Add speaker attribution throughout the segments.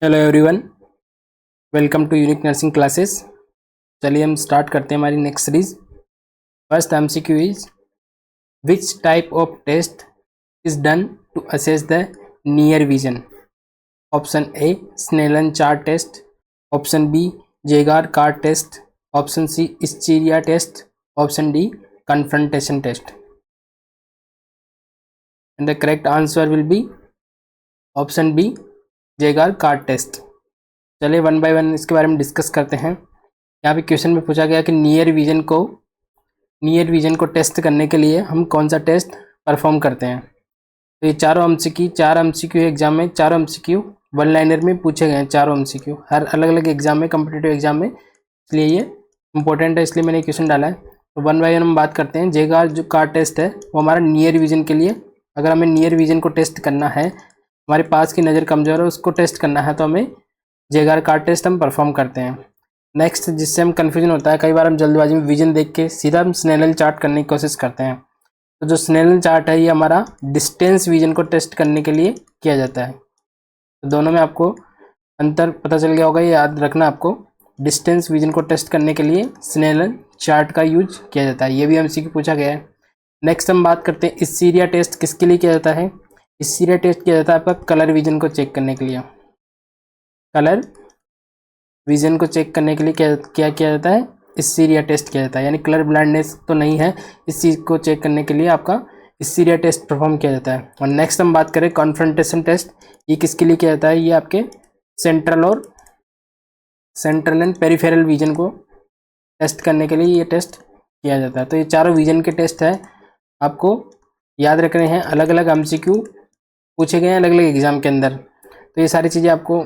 Speaker 1: Hello everyone, welcome to Unique Nursing Classes. चलिए हम start करते हैं हमारी next series. First MCQ is which type of test is done to assess the near vision. Option A Snellen chart test, option B Jaeger card test, option C stereo test, option D confrontation test. And the correct answer will be option B Jaeger card test. चलिए one by one इसके बारे में discuss करते हैं। यहाँ पे question में पूछा गया कि नियर विजन को टेस्ट करने के लिए हम कौन सा टेस्ट परफॉर्म करते हैं। तो ये चार एमसीक्यू एग्जाम में, चारों एमसीक्यू वन लाइनर में पूछे गए हैं। चारों एमसीक्यू हर अलग अलग एग्जाम में, कॉम्पिटिटिव एग्जाम में, इसलिए ये इंपॉर्टेंट है, इसलिए मैंने क्वेश्चन डाला है। तो वन बाय वन हम बात करते हैं। जेगार जो कार्ड टेस्ट है वो हमारा नियर विजन के लिए, अगर हमें नियर विजन को टेस्ट करना है, हमारे पास की नज़र कमज़ोर है उसको टेस्ट करना है, तो हमें जेगार कार्ड टेस्ट हम परफॉर्म करते हैं। नेक्स्ट जिससे हम कन्फ्यूजन होता है, कई बार हम जल्दबाजी में विजन देख के सीधा हम स्नेलन चार्ट करने की कोशिश करते हैं। तो जो स्नेलन चार्ट है ये हमारा डिस्टेंस विजन को टेस्ट करने के लिए किया जाता है। तो दोनों में आपको अंतर पता चल गया होगा, ये याद रखना आपको। डिस्टेंस विजन को टेस्ट करने के लिए स्नेलन चार्ट का यूज किया जाता है, ये भी एमसीक्यू पूछा गया है। नेक्स्ट हम बात करते हैं स्टीरिया टेस्ट किसके लिए किया जाता है। स्टीरिया टेस्ट किया जाता है आपका कलर विजन को चेक करने के लिए। कलर विजन को चेक करने के लिए क्या किया जाता है, स्टीरिया टेस्ट किया जाता है। यानी कलर ब्लाइंडनेस तो नहीं है, इस चीज़ को चेक करने के लिए आपका स्टीरिया टेस्ट परफॉर्म किया जाता है। और नेक्स्ट हम बात करें कॉन्फ्रंटेशन टेस्ट, ये किसके लिए किया जाता है। ये आपके सेंट्रल एंड पेरिफेरल विजन को टेस्ट करने के लिए ये टेस्ट किया जाता है। तो ये चारों विजन के टेस्ट है, आपको याद रखने हैं। अलग अलग एमसीक्यू पूछे गए हैं अलग अलग एग्जाम के अंदर, तो ये सारी चीज़ें आपको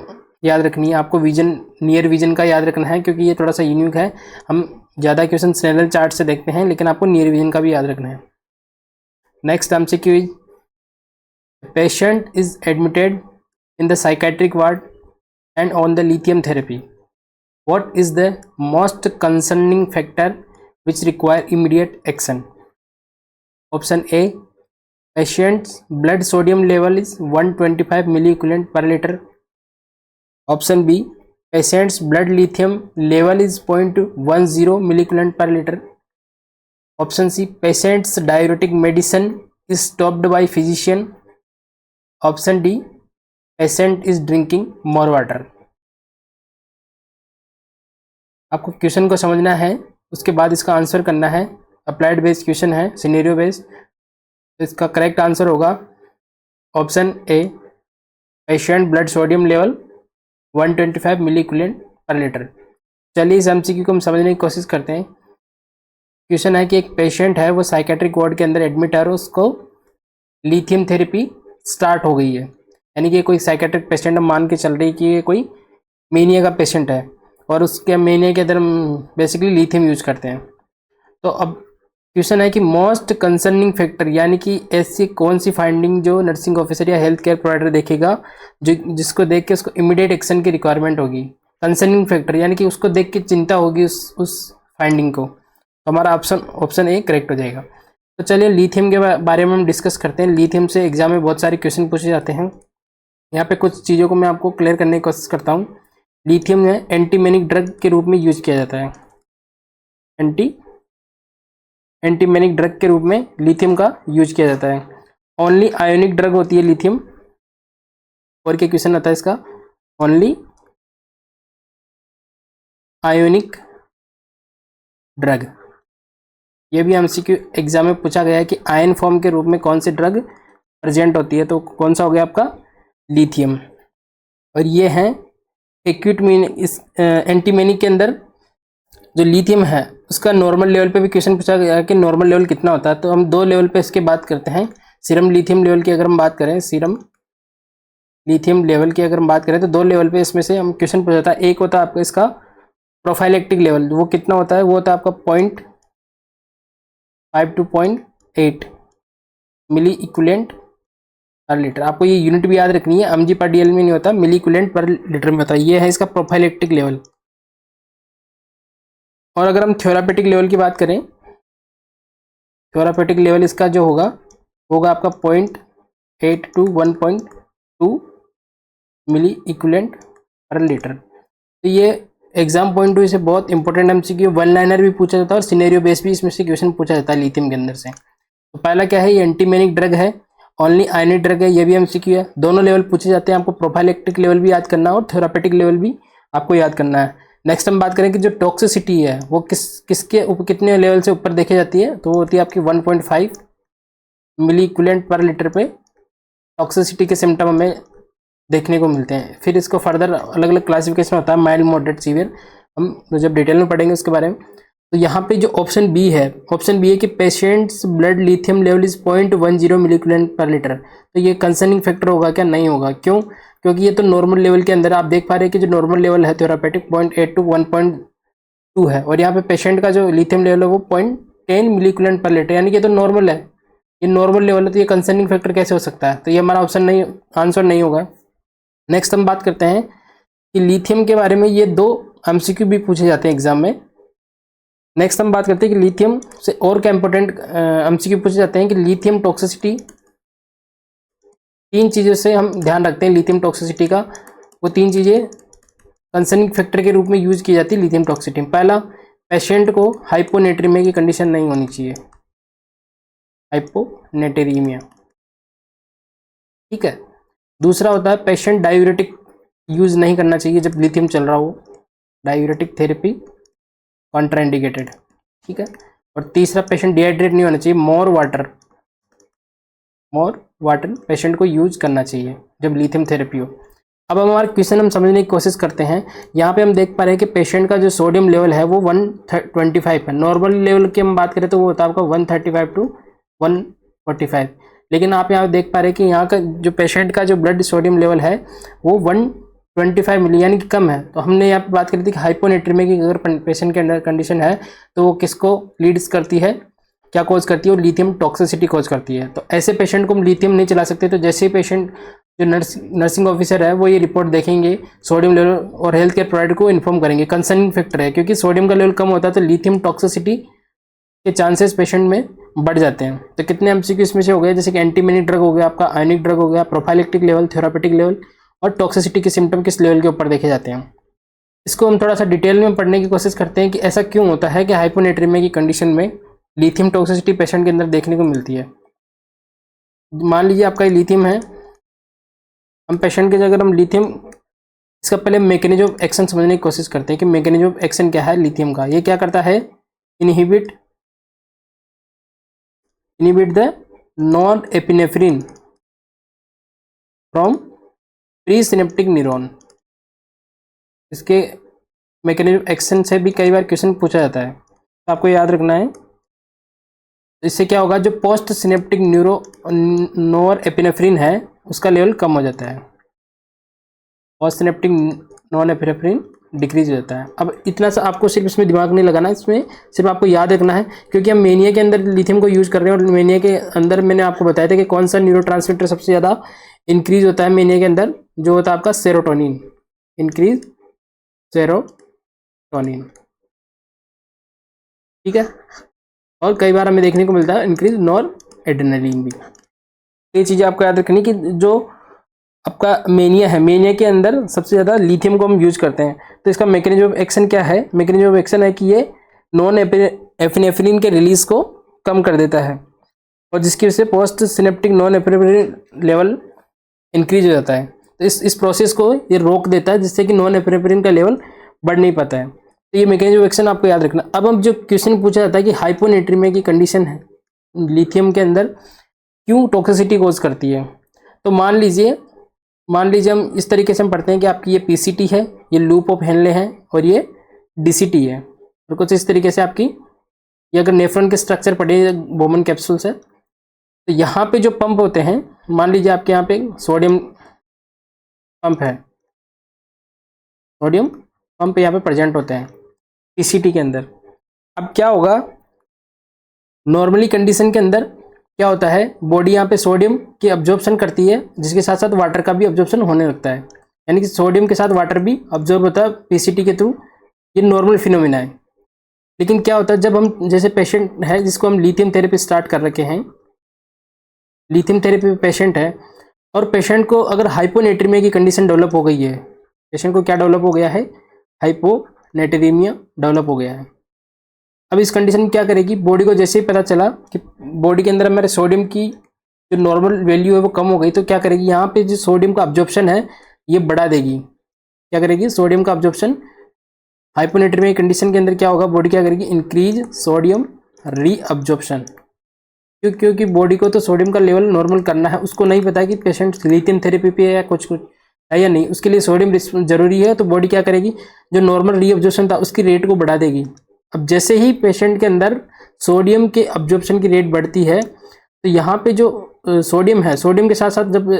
Speaker 1: याद रखनी है। आपको नियर विजन का याद रखना है क्योंकि ये थोड़ा सा यूनिक है। हम ज़्यादा क्वेश्चन स्नेलन चार्ट से देखते हैं, लेकिन आपको नियर विजन का भी याद रखना है। Next MCQ is patient is admitted in the psychiatric ward and on the lithium therapy. What is the most concerning factor which require immediate action. Option A patient's blood sodium level is 125 milliequivalent per litre. Option B patient's blood lithium level is 0.10 milliequivalent per litre. Option C patient's diuretic medicine is stopped by physician. Option D patient is drinking more water. आपको question को समझना है, उसके बाद इसका answer करना है। Applied based question है, सिनेरियो बेस्ड। तो इसका करेक्ट आंसर होगा option A patient blood sodium level 125 milliequivalent per litre. चलिए इस एमसीक्यू को हम समझने की कोशिश करते हैं। क्वेश्चन है कि एक पेशेंट है, वो साइकेट्रिक वार्ड के अंदर एडमिट है और उसको लिथियम थेरेपी स्टार्ट हो गई है। यानी कि कोई साइकेट्रिक पेशेंट हम मान के चल रही कि ये कोई मेनिया का पेशेंट है और उसके मेनिया के अंदर बेसिकली लिथियम यूज करते हैं। तो अब क्वेश्चन है कि मोस्ट कंसर्निंग फैक्टर, यानी कि ऐसी कौन सी फाइंडिंग जो नर्सिंग ऑफिसर या हेल्थ केयर प्रोवाइडर देखेगा, जो जिसको देख के उसको इमीडिएट एक्शन की रिक्वायरमेंट होगी। कंसर्निंग फैक्टर यानी कि उसको देख के चिंता होगी उस फाइंडिंग को। तो हमारा ऑप्शन ए करेक्ट हो जाएगा। तो चलिए लिथियम के बारे में हम डिस्कस करते हैं। लिथियम से एग्जाम में बहुत सारे क्वेश्चन पूछे जाते हैं। यहाँ पे कुछ चीज़ों को मैं आपको क्लियर करने की कोशिश करता हूँ। लिथियम है एंटीमेनिक ड्रग के रूप में यूज किया जाता है। एंटीमेनिक ड्रग के रूप में लिथियम का यूज किया जाता है। ओनली आयोनिक ड्रग होती है लिथियम। और क्या क्वेश्चन आता है इसका, ओनली आयोनिक ड्रग। ये भी एमसीक्यू एग्जाम में पूछा गया है कि आयन फॉर्म के रूप में कौन सी ड्रग प्रेजेंट होती है। तो कौन सा हो गया आपका, लिथियम। और ये है एक्यूट इस एंटीमेनिक के अंदर जो लिथियम है उसका नॉर्मल लेवल पे भी क्वेश्चन पूछा गया है कि नॉर्मल लेवल कितना होता है। तो हम दो लेवल पे इसके बात करते हैं। सीरम लिथियम लेवल की अगर हम बात करें, सीरम लिथियम लेवल की अगर हम बात करें तो दो लेवल पे इसमें से हम क्वेश्चन पूछा था। एक होता है आपका इसका प्रोफाइलेक्टिक लेवल, वो कितना होता है, वो होता है आपका 0.5 to 0.8 milliequivalent per litre. आपको ये यूनिट भी याद रखनी है, mg पर dl में नहीं होता, मिली इक्विवेलेंट पर लीटर में होता है। ये है इसका प्रोफाइलेक्टिक लेवल। और अगर हम थ्योरापेटिक लेवल की बात करें, थ्योरापेटिक लेवल इसका जो होगा आपका 0.8 to 1.2 milliequivalent per litre. तो ये एग्जाम पॉइंट टू से बहुत इंपॉर्टेंट एमसीक्यू, वन लाइनर भी पूछा जाता है और सिनेरियो बेस भी इसमें से क्वेश्चन पूछा जाता है लिथियम के अंदर से। तो पहला क्या है, ये एंटीमेनिक ड्रग है, ओनली आयनिक ड्रग है, ये भी एमसीक्यू है। दोनों लेवल पूछे जाते हैं, आपको प्रोफाइलेक्टिक लेवल भी याद करना है और थेरापेटिक लेवल भी आपको याद करना है। नेक्स्ट हम बात करें कि जो टॉक्सिसिटी है वो किसके कितने लेवल से ऊपर देखी जाती है, तो वो होती है आपकी 1.5 मिली इक्विवेलेंट पर लीटर पे टॉक्सिसिटी के सिम्टम हमें देखने को मिलते हैं। फिर इसको फर्दर अलग अलग क्लासिफिकेशन होता है, माइल्ड, मॉडरेट, सीवियर, हम जब डिटेल में पढ़ेंगे उसके बारे में। तो यहाँ पे जो ऑप्शन बी है, ऑप्शन बी है कि patient's blood lithium level is 0.10 milliequivalent per litre. तो ये कंसर्निंग फैक्टर होगा क्या, नहीं होगा। क्यों, क्योंकि ये तो नॉर्मल लेवल के अंदर आप देख पा रहे हैं कि जो नॉर्मल लेवल है थेरापेटिक 0.8 to 1.2 है, और यहाँ पे पेशेंट का जो लिथियम लेवल है वो 0.10 मिली इक्विवेलेंट पर लीटर, यानी कि ये तो नॉर्मल है, ये नॉर्मल लेवल है, तो ये कंसर्निंग फैक्टर कैसे हो सकता है। तो ये हमारा ऑप्शन नहीं, आंसर नहीं होगा। नेक्स्ट हम बात करते हैं कि लिथियम के बारे में, ये 2 एमसीक्यू भी पूछे जाते हैं एग्जाम में। नेक्स्ट हम बात करते हैं कि लिथियम से और क्या इंपॉर्टेंट एमसीक्यू पूछे जाते हैं कि लिथियम टॉक्सिसिटी, 3 चीज़ों से हम ध्यान रखते हैं लिथियम टॉक्सिसिटी का। वो 3 चीज़ें कंसर्निंग फैक्टर के रूप में यूज की जाती है लिथियम टॉक्सिसिटी में। पहला, पेशेंट को हाइपोनेट्रीमिया की कंडीशन नहीं होनी चाहिए, हाइपोनेट्रीमिया, ठीक है। दूसरा होता है पेशेंट डायूरेटिक यूज नहीं करना चाहिए जब लिथियम चल रहा हो, डायूरेटिक थेरेपी कॉन्ट्राइंडिकेटेड, ठीक है। और तीसरा, पेशेंट डिहाइड्रेट नहीं होना चाहिए, मोर वाटर पेशेंट को यूज करना चाहिए जब लिथियम थेरेपी हो। अब हमारा क्वेश्चन हम समझने की कोशिश करते हैं। यहाँ पे हम देख पा रहे हैं कि पेशेंट का जो सोडियम लेवल है वो 125 है। नॉर्मल लेवल की हम बात करें तो वो होता है आपका 135 to 145, लेकिन आप यहाँ देख पा रहे हैं कि यहाँ का जो पेशेंट का जो ब्लड सोडियम लेवल है वो 125 मिली, यानी कि कम है। तो हमने यहाँ पे बात करी थी कि हाइपोनेट्रीमिया की अगर पेशेंट के अंदर कंडीशन है तो वो किसको लीड्स करती है, क्या कॉज करती है, और लिथियम टॉक्सिसिटी कॉज करती है। तो ऐसे पेशेंट को हम लिथियम नहीं चला सकते। तो जैसे ही पेशेंट, जो नर्सिंग ऑफिसर है वो ये रिपोर्ट देखेंगे, सोडियम लेवल और हेल्थ केयर प्रोवाइडर को इन्फॉर्म करेंगे। कंसर्निंग फैक्टर है, क्योंकि सोडियम का लेवल कम होता है तो लिथियम टॉक्सिसिटी के चांसेस पेशेंट में बढ़ जाते हैं। तो कितने एमसीक्यू इसमें से हो गए, जैसे कि एंटीमेनिक ड्रग हो गया, आपका आयनिक ड्रग हो गया, प्रोफाइलेक्टिक लेवल, थेरापेटिक लेवल, और टॉक्सिसिटी के सिम्टम किस लेवल के ऊपर देखे जाते हैं। इसको हम थोड़ा सा डिटेल में पढ़ने की कोशिश करते हैं कि ऐसा क्यों होता है कि हाइपोनेट्रीमिया की कंडीशन में लिथियम टॉक्सिसिटी पेशेंट के अंदर देखने को मिलती है। मान लीजिए आपका लिथियम है, हम पेशेंट के अगर हम लिथियम, इसका पहले मैकेनिज्म ऑफ एक्शन समझने की कोशिश करते हैं कि मैकेनिज्म ऑफ एक्शन क्या है लिथियम का। ये क्या करता है, inhibit the non epinephrine from pre synaptic neuron. इसके मैकेनिज्म एक्शन से भी कई बार क्वेश्चन पूछा जाता है, तो आपको याद रखना है। इससे क्या होगा, जो पोस्ट सिनेप्टिक नॉर एपिनेफ्रिन है उसका लेवल कम हो जाता है, post synaptic non epinephrine decrease हो जाता है। अब इतना सा आपको सिर्फ इसमें दिमाग नहीं लगाना, इसमें सिर्फ आपको याद रखना है, क्योंकि हम मेनिया के अंदर लिथियम को यूज कर रहे हैं, और मेनिया के अंदर मैंने आपको बताया था कि कौन सा न्यूरोट्रांसमीटर सबसे ज़्यादा इंक्रीज होता है मेनिया के अंदर, जो होता है आपका सेरोटोनिन, इंक्रीज सेरोटोनिन, ठीक है। और कई बार हमें देखने को मिलता है इंक्रीज नॉर एड्रेनलिन भी। ये चीज़ें आपको याद रखनी कि जो आपका मेनिया है, मेनिया के अंदर सबसे ज़्यादा लिथियम को हम यूज करते हैं। तो इसका मैकेनिज्म ऑफ एक्शन क्या है, मैकेनिज्म ऑफ एक्शन है कि ये नॉन एपिनेफ्रिन के रिलीज को कम कर देता है, और जिसकी वजह से post synaptic non epinephrine level increase हो जाता है। तो इस प्रोसेस को ये रोक देता है, जिससे कि नॉन एपिनेफ्रिन का लेवल बढ़ नहीं पाता है। तो ये मैकेनिज्म ऑफ एक्शन आपको याद रखना। अब हम जो क्वेश्चन पूछा जाता है कि हाइपोनेट्रीमिया की कंडीशन है लिथियम के अंदर क्यों टॉक्सिसिटी कोज करती है, तो मान लीजिए हम इस तरीके से हम पढ़ते हैं कि आपकी ये पीसीटी है, ये लूप ऑफ हेनले है, और ये डीसीटी है, और कुछ इस तरीके से आपकी ये अगर नेफ्रॉन के स्ट्रक्चर पढ़े बोमन कैप्सूल्स है, तो यहाँ पे जो पंप होते हैं, मान लीजिए आपके यहाँ पे सोडियम पंप है, सोडियम पंप यहाँ पे प्रेजेंट होते हैं पीसीटी के अंदर। अब क्या होगा, नॉर्मली कंडीशन के अंदर क्या होता है, बॉडी यहाँ पे सोडियम की अब्जॉर्प्शन करती है, जिसके साथ साथ वाटर का भी अब्जॉर्प्शन होने लगता है, यानी कि सोडियम के साथ वाटर भी अब्जॉर्ब होता है पीसीटी के थ्रू। ये नॉर्मल फिनोमिना है। लेकिन क्या होता है, जब हम जैसे पेशेंट है जिसको हम लिथियम थेरेपी स्टार्ट कर रखे हैं, लिथियम थेरेपी पेशेंट है, और पेशेंट को अगर हाइपोनेट्रीमिया की कंडीशन डेवलप हो गई है, पेशेंट को क्या डेवलप हो गया है, हाइपोनेट्रीमिया डेवलप हो गया है। अब इस कंडीशन में क्या करेगी, बॉडी को जैसे ही पता चला कि बॉडी के अंदर हमारे सोडियम की जो नॉर्मल वैल्यू है वो कम हो गई, तो क्या करेगी, यहाँ पे जो सोडियम का अब्जॉर्प्शन है ये बढ़ा देगी। क्या करेगी, सोडियम का अब्जॉर्प्शन हाइपोनेट्रीमिया कंडीशन के अंदर क्या होगा, बॉडी क्या करेगी, इंक्रीज सोडियम रीअब्जॉर्प्शन। क्योंकि बॉडी को तो सोडियम का लेवल नॉर्मल करना है, उसको नहीं पता कि पेशेंट लिथियम थेरेपी पे है या कुछ है या नहीं, उसके लिए सोडियम जरूरी है, तो बॉडी क्या करेगी, जो नॉर्मल रीअब्जॉर्प्शन था उसकी रेट को बढ़ा देगी। अब जैसे ही पेशेंट के अंदर सोडियम के अब्जॉर्प्शन की रेट बढ़ती है, तो यहाँ पे जो सोडियम है, सोडियम के साथ साथ जब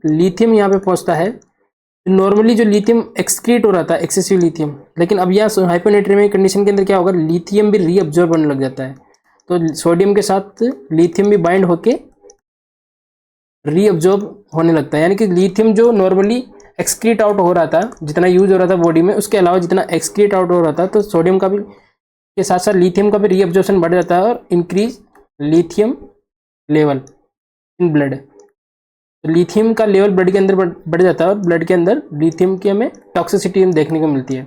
Speaker 1: लिथियम यहाँ पे पहुँचता है, नॉर्मली जो लिथियम एक्सक्रीट हो रहा था, एक्सेसिव लिथियम, लेकिन अब यहाँ हाइपोनेट्रीमिया कंडीशन के अंदर क्या होगा, लिथियम भी रीअब्जॉर्ब होने लग जाता है। तो सोडियम के साथ लिथियम भी बाइंड होके रीअब्जॉर्ब होने लगता है, यानी कि लिथियम जो नॉर्मली एक्सक्रीट आउट हो रहा था, जितना यूज हो रहा था बॉडी में, उसके अलावा जितना एक्सक्रीट आउट हो रहा था, तो सोडियम का भी के साथ साथ लिथियम का भी रीअब्जॉर्प्शन बढ़ जाता है और increase lithium level in blood. तो लिथियम का लेवल ब्लड के अंदर बढ़ जाता है और ब्लड के अंदर लिथियम की हमें टॉक्सिसिटी देखने को मिलती है।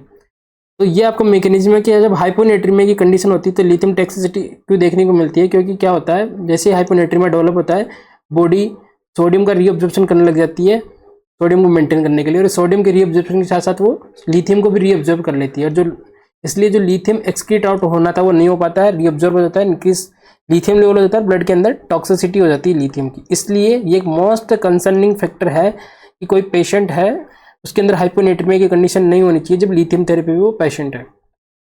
Speaker 1: तो ये आपको मैकेनिज्म है कि जब हाइपोनेट्रीमिया की कंडीशन होती है तो लिथियम टॉक्सिसिटी क्यों देखने को मिलती है, क्योंकि क्या होता है, जैसे हाइपोनेट्रीमिया डेवलप होता है, बॉडी सोडियम का रीअब्जॉर्प्शन करने लग जाती है सोडियम को मेंटेन करने के लिए, और सोडियम के रीअब्जॉर्प्शन के साथ साथ वो लिथियम को भी रीअब्जॉर्ब कर लेती है, और जो इसलिए जो लिथियम एक्सक्रीट आउट होना था वो नहीं हो पाता है, रीअब्जॉर्ब हो जाता है, इंक्रीज लिथियम लेवल हो जाता है, ब्लड के अंदर टॉक्सिसिटी हो जाती है लिथियम की। इसलिए ये एक मोस्ट कंसर्निंग फैक्टर है कि कोई पेशेंट है उसके अंदर हाइपोनेट्रीमिया की कंडीशन नहीं होनी चाहिए जब लिथियम थेरेपी वो पेशेंट है।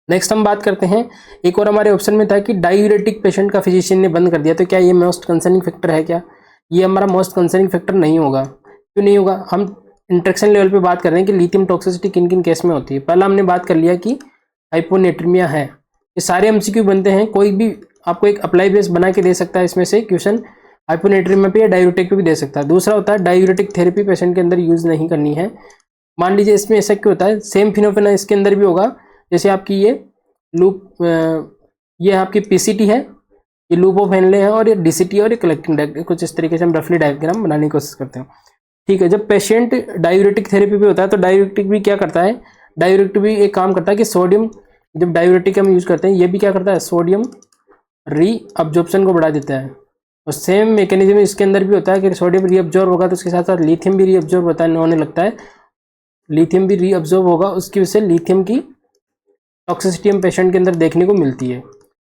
Speaker 1: नेक्स्ट हम बात करते हैं, एक और हमारे ऑप्शन में था कि डायूरेटिक पेशेंट का फिजिशियन ने बंद कर दिया, तो क्या ये मोस्ट कंसर्निंग फैक्टर है क्या? ये हमारा मोस्ट कंसर्निंग फैक्टर नहीं होगा। क्यों नहीं होगा? हम इंट्रैक्शन लेवल पे बात कर रहे हैं कि लिथियम टॉक्सिसिटी किन किन केस में होती है। पहला हमने बात कर लिया कि हाइपोनेट्रीमिया है, ये सारे एमसीक्यू बनते हैं, कोई भी आपको एक अप्लाई बेस बना के दे सकता है इसमें से क्वेश्चन, हाइपोनेट्रीमिया पे या डायूरेटिक पे भी दे सकता है। दूसरा होता है डायूरेटिक थेरेपी पेशेंट के अंदर यूज नहीं करनी है। मान लीजिए इसमें ऐसा क्यों होता है, सेम फिनोमेना इसके अंदर भी होगा, जैसे आपकी ये लूप, ये आपकी पीसीटी है, ये लूप ऑफ हेनले है, और ये डीसीटी और ये कलेक्टिंग डायग्राम, कुछ इस तरीके से हम रफली डायग्राम बनाने की कोशिश करते हैं। ठीक है, जब पेशेंट डायूरेटिक थेरेपी पे होता है तो डायूरेटिक भी क्या करता है, डायूरेटिक भी एक काम करता है कि सोडियम, जब डायूरेटिक हम यूज करते हैं ये भी क्या करता है, सोडियम रीअब्जॉर्प्शन को बढ़ा देता है। और सेम मैकेनिज्म इसके अंदर भी होता है कि सोडियम रीअब्जॉर्ब होगा तो उसके साथ साथ लिथियम भी रीअब्जॉर्ब होने लगता है, लिथियम भी रीअब्जॉर्ब होगा, उसकी वजह से लिथियम की टॉक्सिसिटी हम पेशेंट के अंदर देखने को मिलती है।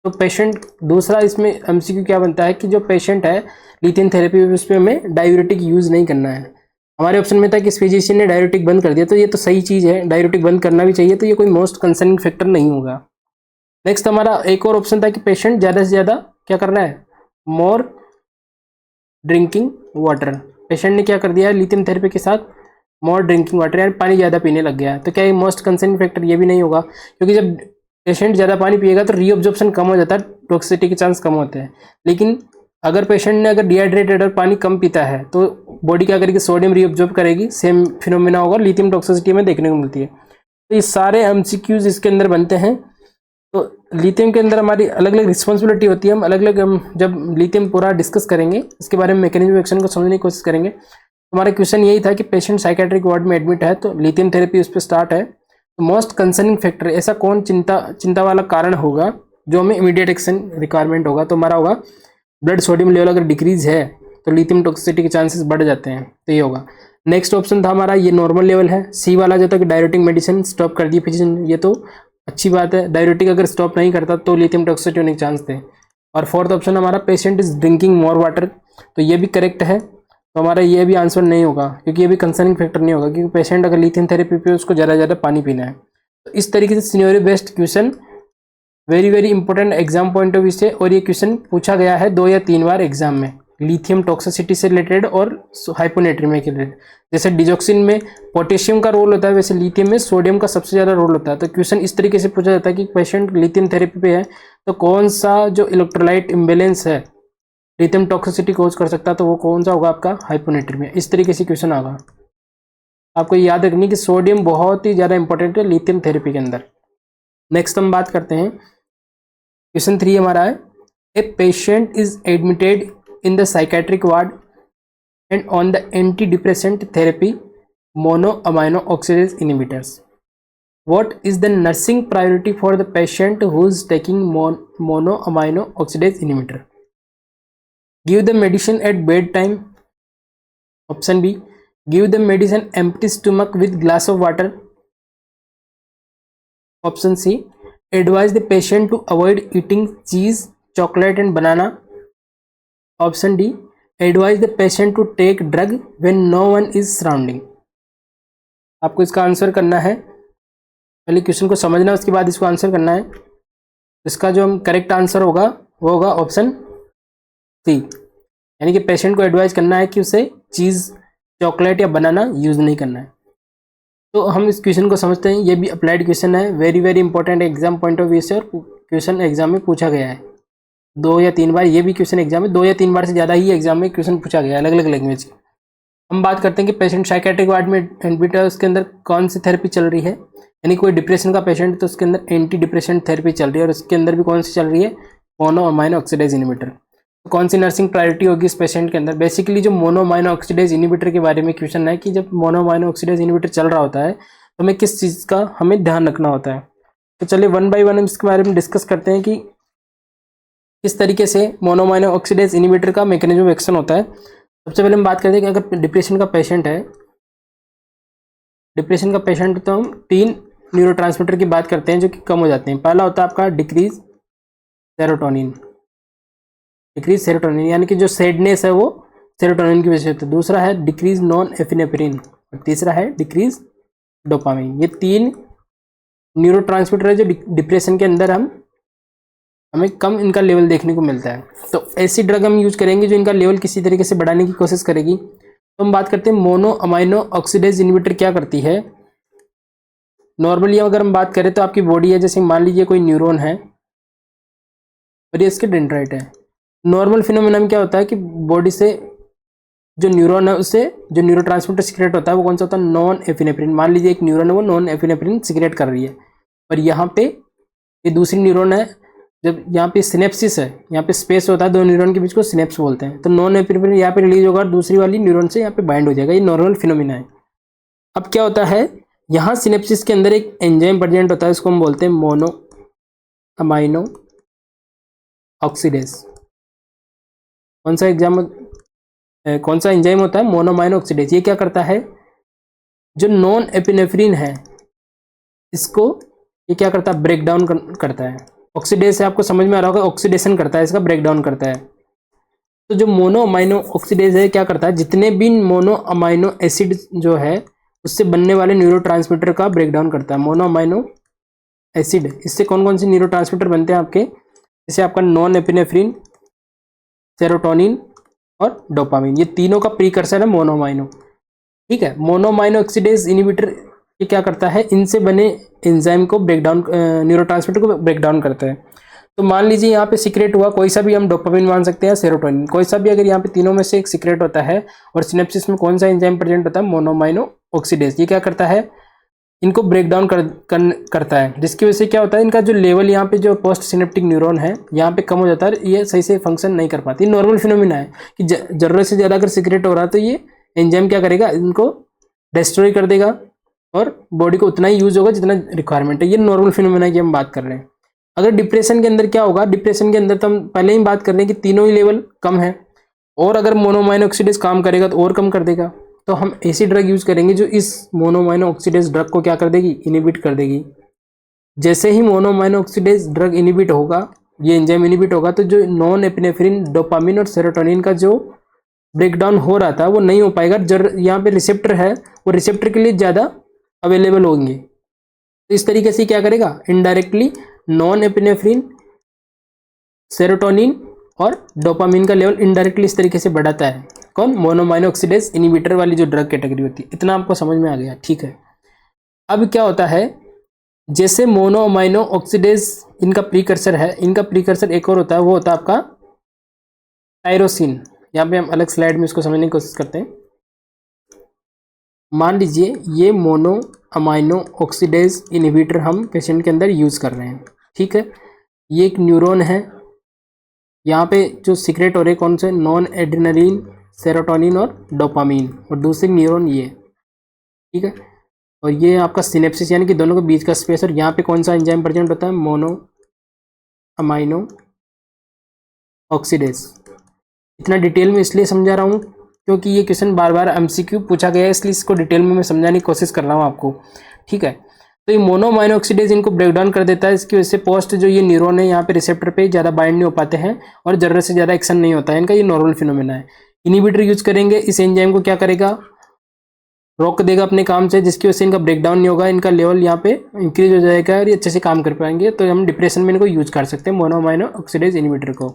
Speaker 1: तो पेशेंट, दूसरा इसमें एमसीक्यू क्या बनता है कि जो पेशेंट है लिथियम थेरेपी उस पर हमें डायूरेटिक यूज नहीं करना है। हमारे ऑप्शन में था कि फिजिशियन ने डायूरेटिक बंद कर दिया, तो ये तो सही चीज़ है, डायूरेटिक बंद करना भी चाहिए, तो ये कोई मोस्ट कंसर्निंग फैक्टर नहीं होगा। नेक्स्ट हमारा एक और ऑप्शन था कि पेशेंट ज़्यादा से ज़्यादा क्या करना है, मोर ड्रिंकिंग वाटर। पेशेंट ने क्या कर दिया है लिथियम थेरेपी के साथ, मोर ड्रिंकिंग वाटर, यानी पानी ज़्यादा पीने लग गया है। तो क्या ये मोस्ट कंसर्निंग फैक्टर? ये भी नहीं होगा, क्योंकि जब पेशेंट ज़्यादा पानी पिएगा तो रीअब्जॉर्प्शन कम हो जाता है, टॉक्सिसिटी के चांस कम होते हैं। लेकिन अगर पेशेंट ने अगर डिहाइड्रेटेड और पानी कम पीता है तो बॉडी क्या करेगी, सोडियम रीअब्जॉर्ब करेगी, सेम फिनोमेना होगा, लिथियम टॉक्सिसिटी में देखने को मिलती है। तो ये सारे एमसीक्यूज इसके अंदर बनते हैं। तो लिथियम के अंदर हमारी अलग अलग रिस्पॉन्सिबिलिटी होती है, हम अलग अलग, हम जब लिथियम पूरा डिस्कस करेंगे इसके बारे में, मैकेनिज्म एक्शन को समझने की कोशिश करेंगे। हमारा क्वेश्चन यही था कि पेशेंट साइकेट्रिक वार्ड में एडमिट है तो लिथियम थेरेपी उस पर स्टार्ट है, तो मोस्ट कंसर्निंग फैक्टर, ऐसा कौन चिंता वाला कारण होगा जो हमें इमीडिएट एक्शन रिक्वायरमेंट होगा, तो हमारा होगा ब्लड सोडियम लेवल अगर डिक्रीज है तो लिथियम टॉक्सिसिटी के चांसेस बढ़ जाते हैं, तो ये होगा। नेक्स्ट ऑप्शन था हमारा, ये नॉर्मल लेवल है, सी वाला जो था कि डायूरेटिक मेडिसिन स्टॉप कर दी फिजिशियन, ये तो अच्छी बात है, डायूरेटिक अगर स्टॉप नहीं करता तो लिथियम टॉक्सिसिटी होने के चांस थे। और फोर्थ ऑप्शन हमारा patient is drinking more water, तो ये भी करेक्ट है, तो हमारा ये भी आंसर नहीं होगा क्योंकि ये भी कंसर्निंग फैक्टर नहीं होगा, क्योंकि पेशेंट अगर लिथियम थेरेपी पे उसको ज़्यादा ज़्यादा पानी पीना है। तो इस तरीके से scenario based question very very important exam point of view से, और ये क्वेश्चन पूछा गया है 2 या 3 बार एग्जाम में, लिथियम टॉक्सिसिटी से रिलेटेड और हाइपोनेट्रीमिया के रिलेटेड। जैसे डिजॉक्सिन में पोटेशियम का रोल होता है, वैसे लिथियम में सोडियम का सबसे ज़्यादा रोल होता है। तो क्वेश्चन इस तरीके से पूछा जाता है कि पेशेंट लिथियम थेरेपी पे है तो कौन सा जो इलेक्ट्रोलाइट इम्बेलेंस है लिथियम टॉक्सिसिटी कोज कर सकता है, तो वो कौन सा होगा आपका, हाइपोनेट्रीमिया। इस तरीके से क्वेश्चन आगा। आपको याद रखनी कि सोडियम बहुत ही ज़्यादा इंपॉर्टेंट है लिथियम थेरेपी के अंदर। नेक्स्ट हम बात करते हैं, क्वेश्चन 3 हमारा है, a patient is admitted in the psychiatric ward and on the anti depressant therapy mono amino oxidase inhibitors. What is the nursing priority for the patient who is taking mono amino oxidase inhibitor? Give the medicine at bedtime. Option B. Give the medicine empty stomach with glass of water. Option C. Advise the patient to avoid eating cheese, chocolate and banana. Option D. Advise the patient to take drug when no one is surrounding. आपको इसका answer करना है, पहले question को समझना है, उसके बाद इसको आंसर करना है. इसका जो हम करेक्ट आंसर होगा वो होगा ऑप्शन सी, यानी कि पेशेंट को एडवाइस करना है कि उसे चीज़, चॉकलेट या बनाना यूज़ नहीं करना है. तो हम इस क्वेश्चन को समझते हैं. ये भी अप्लाइड क्वेश्चन है, very very important exam point of view से, और क्वेश्चन एग्जाम में पूछा गया है 2 या 3 बार. ये भी क्वेश्चन एग्जाम में 2 या 3 बार से ज़्यादा ही एग्जाम में क्वेश्चन पूछा गया है अलग अलग लैंग्वेज की. हम बात करते हैं कि पेशेंट साइकेट्रिक वार्ड में एडमिट है, उसके अंदर कौन सी थेरेपी चल रही है. यानी कोई डिप्रेशन का पेशेंट तो उसके अंदर एंटी डिप्रेशन थेरेपी चल रही है, और उसके अंदर भी कौन सी चल रही है, मोनो अमाइनो ऑक्सीडेज इनहिबिटर. तो कौन सी नर्सिंग प्रायोरिटी होगी इस पेशेंट के अंदर. बेसिकली जो मोनो अमाइनो ऑक्सीडेज इनहिबिटर के बारे में क्वेश्चन है कि जब मोनो अमाइनो ऑक्सीडेज इनहिबिटर चल रहा होता है तो हमें किस चीज़ का हमें ध्यान रखना होता है. तो चलिए 1 बाय 1 इसके बारे में डिस्कस करते हैं कि किस तरीके से मोनो अमाइनो ऑक्सीडेज इनहिबिटर का मैकेनिज्म ऑफ एक्शन होता है. सबसे पहले हम बात करते हैं कि अगर डिप्रेशन का पेशेंट है, डिप्रेशन का पेशेंट, तो हम 3 न्यूरोट्रांसमीटर की बात करते हैं जो कि कम हो जाते हैं. पहला होता है आपका डिक्रीज सेरोटोनिन. डिक्रीज सेरोटोनिन यानी कि जो सैडनेस है वो सेरोटोनिन की वजह से होता है. दूसरा है डिक्रीज नॉन एफिनेफ्रिन, और तीसरा है डिक्रीज डोपामिन. ये 3 न्यूरोट्रांसमीटर है जो डिप्रेशन के अंदर हमें कम इनका लेवल देखने को मिलता है. तो ऐसी ड्रग हम यूज करेंगे जो इनका लेवल किसी तरीके से बढ़ाने की कोशिश करेगी. तो हम बात करते हैं मोनो अमाइनो ऑक्सीडेज इनहिबिटर क्या करती है. नॉर्मली अगर हम बात करें तो आपकी बॉडी है, जैसे मान लीजिए कोई न्यूरॉन है और ये इसके डेंड्राइट है. नॉर्मल फिनोमेना में क्या होता है कि बॉडी से जो न्यूरॉन है उससे जो न्यूरोट्रांसमीटर सिक्रेट होता है वो कौन सा होता है, नॉन एफिनेफ्रिन. मान लीजिए एक न्यूरॉन है वो नॉन एफिनेफ्रिन सिक्रेट कर रही है, और यहाँ पे ये दूसरी न्यूरॉन है, जब यहाँ पे सिनेप्सिस है, यहाँ पे स्पेस होता है 2 न्यूरॉन के बीच को सिनेप्स बोलते हैं. तो नॉन एफिनेफ्रिन यहाँ पे रिलीज होगा और दूसरी वाली न्यूरॉन से यहाँ पे बाइंड हो जाएगा. ये नॉर्मल फिनोमेना है. अब क्या होता है, यहाँ सिनेप्सिस के अंदर एक एंजाइम प्रेजेंट होता है, इसको हम बोलते हैं मोनो अमाइनो ऑक्सीडेज. कौन सा एंजाइम होता है, मोनो अमाइनो ऑक्सीडेज. ये क्या करता है, जो नॉन एपिनेफ्रिन है इसको ये क्या करता है, ब्रेक डाउन करता है. ऑक्सीडेज से आपको समझ में आ रहा होगा, ऑक्सीडेशन करता है, इसका ब्रेक डाउन करता है. तो जो मोनो अमाइनो ऑक्सीडेज है क्या करता है, जितने भी मोनो अमाइनो एसिड जो है उससे बनने वाले न्यूरोट्रांसमीटर का ब्रेकडाउन करता है. मोनो अमाइनो एसिड, इससे कौन कौन से न्यूरोट्रांसमीटर बनते हैं आपके, जैसे आपका नॉन एपिनेफ्रिन, सेरोटोनिन और डोपामिन. ये तीनों का प्रीकर्सर है मोनो अमाइनो. ठीक है. मोनो अमाइनो ऑक्सीडेज इनहिबिटर ये क्या करता है, इनसे बने एंजाइम को ब्रेकडाउन, न्यूरोट्रांसमीटर को ब्रेकडाउन करता है. तो मान लीजिए यहाँ पे सीक्रेट हुआ कोई सा भी, हम डोपामिन मान सकते हैं, सेरोटोनिन, कोई सा भी अगर यहाँ पे तीनों में से एक सीक्रेट होता है, और सिनेप्सिस में कौन सा एंजाइम प्रेजेंट होता है, मोनो अमाइनो ऑक्सीडेज. ये क्या करता है, इनको ब्रेक डाउन करता है, जिसकी वजह से क्या होता है, इनका जो लेवल यहाँ पे जो पोस्ट सिनेप्टिक न्यूरॉन है यहाँ पे कम हो जाता है, ये सही से फंक्शन नहीं कर पाती. नॉर्मल फिनोमिना है कि जरूरत से ज़्यादा अगर सीक्रेट हो रहा है तो ये एंजाइम क्या करेगा, इनको डिस्ट्रॉय कर देगा और बॉडी को उतना ही यूज होगा जितना रिक्वायरमेंट है. ये नॉर्मल फिनोमिना की हम बात कर रहे हैं. अगर डिप्रेशन के अंदर क्या होगा, डिप्रेशन के अंदर तो हम पहले ही बात कर रहे हैं कि तीनों ही लेवल कम है, और अगर मोनो अमाइनो ऑक्सीडेज काम करेगा तो और कम कर देगा. तो हम ऐसी ड्रग यूज करेंगे जो इस मोनो अमाइनो ऑक्सीडेज ड्रग को क्या कर देगी, इनिबिट कर देगी. जैसे ही mono amino oxidase drug inhibit होगा, ये एंजाइम इनिबिट होगा, तो जो नॉन एपिनेफ्रिन, डोपामिन और सेरोटोनिन का जो ब्रेकडाउन हो रहा था वो नहीं हो पाएगा. यहाँ पे रिसेप्टर है, वो रिसेप्टर के लिए ज़्यादा अवेलेबल होंगे. तो इस तरीके से क्या करेगा, इनडायरेक्टली नॉन एपिनेफ्रिन, सेरोटोनिन और डोपामिन का लेवल इनडायरेक्टली इस तरीके से बढ़ाता है. कौन, मोनो अमाइनो ऑक्सीडेज इनहिबिटर वाली जो ड्रग कैटेगरी होती है. इतना आपको समझ में आ गया. ठीक है. अब क्या होता है, जैसे मोनो अमाइनो ऑक्सीडेज इनका प्रीकर्सर है, इनका प्रीकर्सर एक और होता है, वो होता है आपका टायरोसिन. यहाँ पे हम अलग स्लाइड में इसको समझने की कोशिश करते हैं. मान लीजिए ये मोनो अमाइनो ऑक्सीडेज इनहिबिटर हम पेशेंट के अंदर यूज़ कर रहे हैं. ठीक है. ये एक न्यूरॉन है, यहाँ पे जो सीक्रेट हो रहे कौन से, नॉन एड्रेनलिन, सेरोटोनिन और डोपामिन, और दूसरी न्यूरॉन ये. ठीक है। और ये आपका सिनेप्सिस यानी कि दोनों के बीच का स्पेस, और यहाँ पे कौन सा एंजाइम प्रेजेंट होता है, मोनो अमाइनो ऑक्सीडेज। इतना डिटेल में इसलिए समझा रहा हूँ क्योंकि ये क्वेश्चन बार बार एमसीक्यू पूछा गया है, इसलिए इसको डिटेल में मैं समझाने की कोशिश कर रहा हूँ आपको, ठीक है। तो ये मोनो अमाइनो ऑक्सीडेज इनको ब्रेक डाउन कर देता है, इसकी वजह से पोस्ट जो ये न्यूरॉन है यहाँ पे रिसेप्टर पे ज़्यादा बाइंड नहीं हो पाते हैं और जरूरत से ज़्यादा एक्शन नहीं होता है इनका, ये नॉर्मल फिनोमेना है। इनिबिटर यूज करेंगे, इस एंजाइम को क्या करेगा, रोक देगा अपने काम से, जिसकी वजह से इनका ब्रेक डाउन नहीं होगा, इनका लेवल यहाँ पे इंक्रीज हो जाएगा और ये अच्छे से काम कर पाएंगे। तो हम डिप्रेशन में इनको यूज कर सकते हैं मोनो अमाइनो ऑक्सीडेज इनिबिटर को।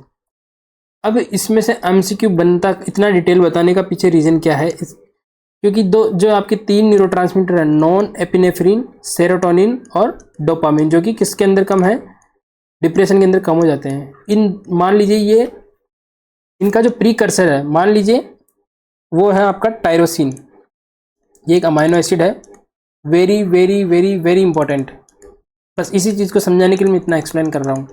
Speaker 1: अब इसमें से एमसीक्यू बनता, इतना डिटेल बताने का पीछे रीजन क्या है, क्योंकि दो जो आपके 3 न्यूरोट्रांसमीटर है, नॉन एपिनेफ्रिन, सेरोटोनिन और डोपामिन, जो कि किसके अंदर कम है, डिप्रेशन के अंदर कम हो जाते हैं। इन मान लीजिए ये इनका जो प्रीकर्सर है, मान लीजिए वो है आपका टायरोसिन, ये एक अमाइनो एसिड है, very very very very important. बस इसी चीज़ को समझाने के लिए मैं इतना एक्सप्लेन कर रहा हूँ।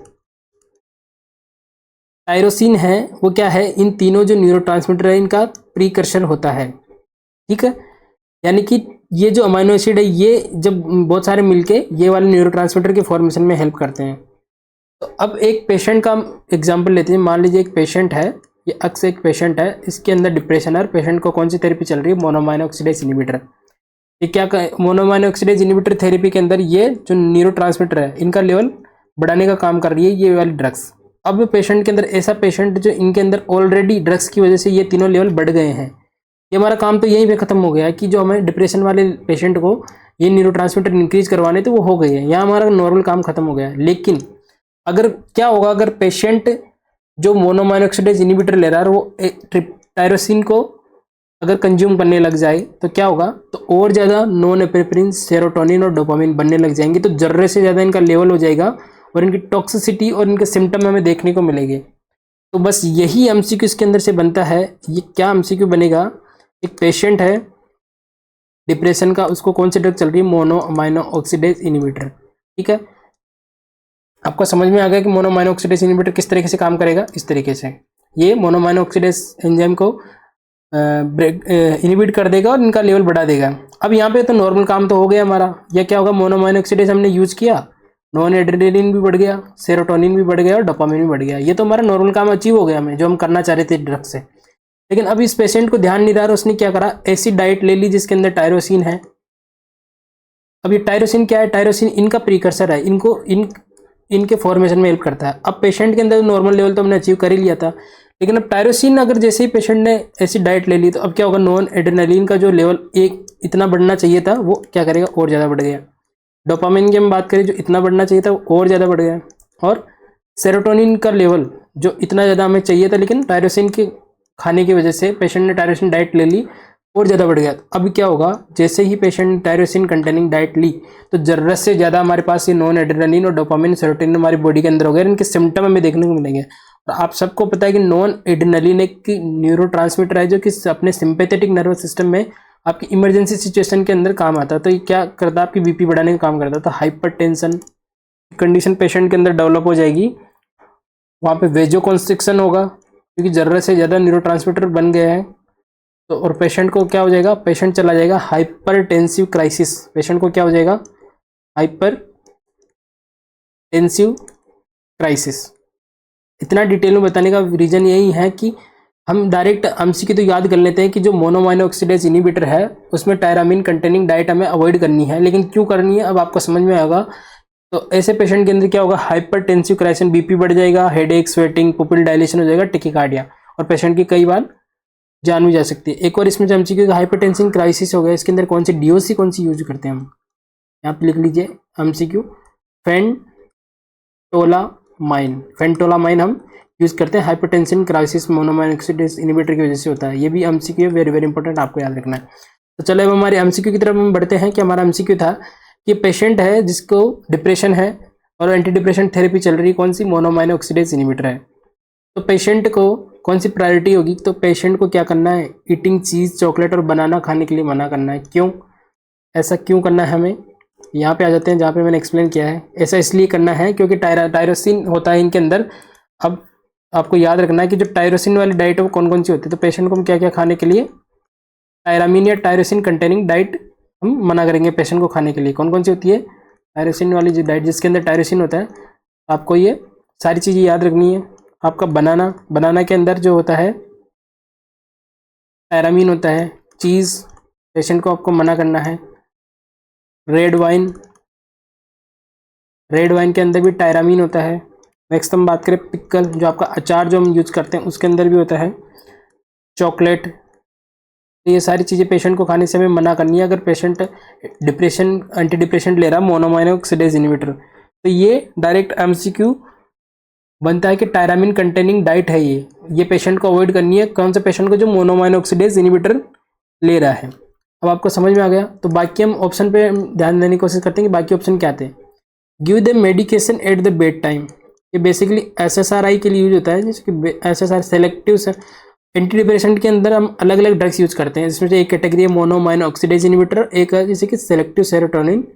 Speaker 1: टायरोसिन है वो क्या है, इन तीनों जो न्यूरोट्रांसमीटर है इनका प्रीकर्सर होता है, ठीक है। यानी कि ये जो अमाइनो एसिड है ये जब बहुत सारे मिलके ये वाले न्यूरोट्रांसमीटर के फॉर्मेशन में हेल्प करते हैं। तो अब एक पेशेंट का एग्जांपल लेते हैं, मान लीजिए एक पेशेंट है, ये अक्स एक पेशेंट है, इसके अंदर डिप्रेशन है, पेशेंट को कौन सी थेरेपी चल रही है, मोनोअमाइनो ऑक्सीडेज इनिबिटर। ये क्या मोनोअमाइनो ऑक्सीडेज इनिबिटर थेरेपी के अंदर ये जो न्यूरोट्रांसमीटर है इनका लेवल बढ़ाने का काम कर रही है ये वाली ड्रग्स। अब पेशेंट के अंदर ऐसा पेशेंट जो इनके अंदर ऑलरेडी ड्रग्स की वजह से ये तीनों लेवल बढ़ गए हैं, ये हमारा काम तो यहीं पे खत्म हो गया है कि जो हमें डिप्रेशन वाले पेशेंट को ये न्यूरोट्रांसमीटर इंक्रीज करवाने थे वो हो गए हैं, यहाँ हमारा नॉर्मल काम खत्म हो गया है। लेकिन अगर क्या होगा, अगर पेशेंट जो मोनोअमाइनो ऑक्सीडेज इनिबिटर ले रहा है वो टायरोसिन को अगर कंज्यूम करने लग जाए तो क्या होगा, तो और ज़्यादा नॉन एपिनेफ्रिन, सेरोटोनिन और डोपामिन बनने लग जाएंगे, तो जरूरत से ज़्यादा इनका लेवल हो जाएगा और इनकी टॉक्सिसिटी और इनके सिम्टम हमें देखने को मिलेंगे। तो बस यही एमसीक्यू इसके अंदर से बनता है। ये क्या एमसीक्यू बनेगा, एक पेशेंट है डिप्रेशन का, उसको कौन सी ड्रग चल रही है, मोनोअमाइनो ऑक्सीडेज इनिबिटर, ठीक है। आपको समझ में आ गया कि मोनोअमाइनो ऑक्सीडेज इनिबिटर किस तरीके से काम करेगा, इस तरीके से ये मोनोअमाइनो ऑक्सीडेज एंजाइम को इनिबिट कर देगा और इनका लेवल बढ़ा देगा। अब यहाँ पे तो नॉर्मल काम तो हो गया हमारा, यह क्या होगा, मोनोअमाइनो ऑक्सीडेज हमने यूज किया, नॉन एड्रेनालिन भी बढ़ गया, सेरोटोनिन भी बढ़ गया और डोपामिन भी बढ़ गया, ये तो हमारा नॉर्मल काम अचीव हो गया हमें, जो हम करना चाह रहे थे ड्रग से। लेकिन अब इस पेशेंट को ध्यान नहीं रहा, उसने क्या करा, ऐसी डाइट ले ली जिसके अंदर टायरोसिन है। अब ये टायरोसिन क्या है, टायरोसिन इनका प्रीकर्सर है, इनके फॉर्मेशन में हेल्प करता है। अब पेशेंट के अंदर नॉर्मल लेवल तो हमने अचीव कर ही लिया था, लेकिन अब टायरोसिन अगर जैसे ही पेशेंट ने ऐसी डाइट ले ली तो अब क्या होगा, नॉन एड्रेनालिन का जो लेवल एक इतना बढ़ना चाहिए था वो क्या करेगा, और ज़्यादा बढ़ गया। डोपामिन की हम बात करें, जो इतना बढ़ना चाहिए था वो और ज़्यादा बढ़ गया। और सेरोटोनिन का लेवल जो इतना ज़्यादा हमें चाहिए था, लेकिन टायरोसिन के खाने की वजह से पेशेंट ने टायरोसिन डाइट ले ली और ज़्यादा बढ़ गया। अब क्या होगा, जैसे ही पेशेंट ने टायरोसिन कंटेनिंग डाइट ली तो ज़रूरत से ज़्यादा हमारे पास ये नॉन एड्रेनालिन और डोपामिन, सेरोटोनिन हमारी बॉडी के अंदर हो गए, इनके सिम्टम हमें देखने को मिलेंगे। और आप सबको पता है कि नॉन एड्रेनालिन एक न्यूरोट्रांसमीटर है जो कि अपने सिंपैथेटिक नर्वस सिस्टम में आपकी इमरजेंसी सिचुएशन के अंदर काम आता है। तो ये क्या करता है, आपकी बीपी बढ़ाने का काम करता है। तो हाइपर टेंशन कंडीशन पेशेंट के अंदर डेवलप हो जाएगी, वहाँ पे वेजोकॉन्स्ट्रिक्शन होगा क्योंकि ज़रूरत से ज़्यादा न्यूरोट्रांसमीटर बन गए हैं। तो और पेशेंट को क्या हो जाएगा, पेशेंट चला जाएगा हाइपर टेंसिव क्राइसिस। पेशेंट को क्या हो जाएगा, हाइपर टेंसिव क्राइसिस। इतना डिटेल में बताने का रीज़न यही है कि हम डायरेक्ट एमसीक्यू तो याद कर लेते हैं कि जो मोनोअमाइनो ऑक्सीडेज इनिबिटर है उसमें टायरामिन कंटेनिंग डाइट हमें अवॉइड करनी है, लेकिन क्यों करनी है अब आपको समझ में आएगा। तो ऐसे पेशेंट के अंदर क्या होगा, हाइपर टेंसिव क्राइसिस, बीपी बढ़ जाएगा, हेडेक, स्वेटिंग, पुपिल डायलेशन हो जाएगा, टिकिकार्डिया, और पेशेंट की कई बार जान भी जा सकती है। एक और इसमें जो एमसीक्यू हाइपरटेंशन क्राइसिस हो गया, इसके अंदर कौन सी डीओसी कौन सी यूज करते हैं हम, यहाँ पे लिख लीजिए एमसीक्यू, फेंटोलामाइन हम यूज करते हैं हाइपरटेंशन क्राइसिस मोनोअमाइनो ऑक्सीडेज इनिबिटर की वजह से होता है। ये भी एमसीक्यू वेरी वेरी इंपॉर्टेंट, आपको याद रखना है। तो चलो अब हमारे एमसीक्यू की तरफ हम बढ़ते हैं कि हमारा एमसीक्यू था कि पेशेंट है जिसको डिप्रेशन है और एंटी डिप्रेशन थेरेपी चल रही है, कौन सी, मोनोअमाइनो ऑक्सीडेज इनिबिटर है। तो पेशेंट को कौन सी प्रायोरिटी होगी, तो पेशेंट को क्या करना है, ईटिंग चीज़, चॉकलेट और बनाना खाने के लिए मना करना है। क्यों, ऐसा क्यों करना है हमें, यहाँ पे आ जाते हैं जहाँ पे मैंने एक्सप्लेन किया है। ऐसा इसलिए करना है क्योंकि टायरोसिन होता है इनके अंदर। अब आपको याद रखना है कि जो टायरोसिन वाली डाइट है वो कौन कौन सी होती है। तो पेशेंट को हम क्या क्या खाने के लिए टायरामिन या टायरोसिन कंटेनिंग डाइट हम हम मना करेंगे पेशेंट को खाने के लिए। कौन कौन सी होती है? टायरोसिन वाली जो डाइट जिसके अंदर टायरोसिन होता है, आपको ये सारी चीज़ें याद रखनी है। आपका बनाना के अंदर जो होता है पैरामीन होता है। चीज़ पेशेंट को आपको मना करना है। रेड वाइन के अंदर भी टायरामीन होता है। नेक्स्ट हम बात करें पिकल, जो आपका अचार जो हम यूज करते हैं उसके अंदर भी होता है। चॉकलेट, ये सारी चीज़ें पेशेंट को खाने से हमें मना करनी है अगर पेशेंट डिप्रेशन एंटी डिप्रेशेंट ले रहा है, मोनोमाइन ऑक्सीडेज इनहिबिटर। तो ये डायरेक्ट एमसीक्यू बनता है कि टायरामिन कंटेनिंग डाइट है ये पेशेंट को अवॉइड करनी है। कौन से पेशेंट को? जो मोनोमाइन ऑक्सीडेज इनहिबिटर ले रहा है। अब आपको समझ में आ गया। तो बाकी हम ऑप्शन पे ध्यान देने की कोशिश करते हैं कि बाकी ऑप्शन क्या थे। Give the medication at the bed time, ये बेसिकली एसएसआरआई के लिए यूज होता है। जैसे कि एसएसआर सेलेक्टिव एंटी डिप्रेशेंट के अंदर हम अलग अलग ड्रग्स यूज करते हैं, जिसमें से एक कैटेगरी है मोनोमाइन ऑक्सीडेज इनहिबिटर, एक है जैसे कि सेलेक्टिव सेरोटोनिन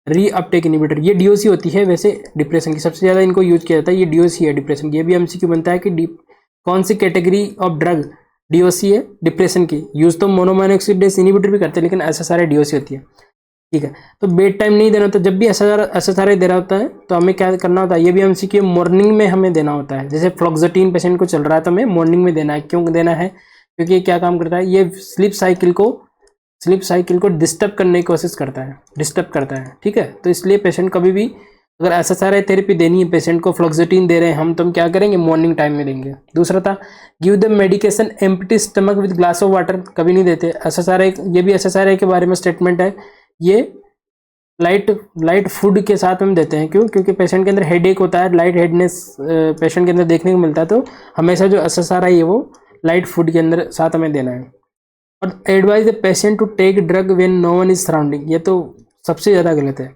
Speaker 1: रीअपटेक इनहिबिटर। ये डीओसी होती है वैसे डिप्रेशन की, सबसे ज़्यादा इनको यूज किया जाता है। ये डीओसी है डिप्रेशन की। ये भी एमसीक्यू बनता है कि कौन सी कैटेगरी ऑफ ड्रग डीओसी है डिप्रेशन की। यूज तो मोनोमाइन ऑक्सीडेज इनहिबिटर भी करते हैं, लेकिन एसएसआरआई डीओसी होती है। ठीक है, तो बेड टाइम नहीं देना होता। जब भी एसएसआरआई देना होता है तो हमें क्या करना होता है? ये भी एमसीक्यू मॉर्निंग में हमें देना होता है। जैसे फ्लोक्सेटिन पेशेंट को चल रहा है तो हमें मॉर्निंग में देना है। क्यों देना है? क्योंकि ये क्या काम करता है? ये स्लीप साइकिल को डिस्टर्ब करने की कोशिश करता है, ठीक है। तो इसलिए पेशेंट कभी भी अगर एसएसआरआई थेरेपी देनी है, पेशेंट को फ्लोक्सेटिन दे रहे हैं हम, तो हम क्या करेंगे? मॉर्निंग टाइम में देंगे। दूसरा था give the medication empty stomach with glass of water, कभी नहीं देते एसएसआरआई। ये भी एसएसआरआई के बारे में स्टेटमेंट है। ये लाइट फूड के साथ हम देते हैं। क्यों? क्योंकि पेशेंट के अंदर हेडेक होता है, लाइट हेडनेस पेशेंट के अंदर देखने को मिलता है। तो हमेशा जो एसएसआरआई है वो लाइट फूड के अंदर साथ हमें देना है। और advise the patient to take drug when no one is surrounding, ये तो सबसे ज़्यादा गलत है।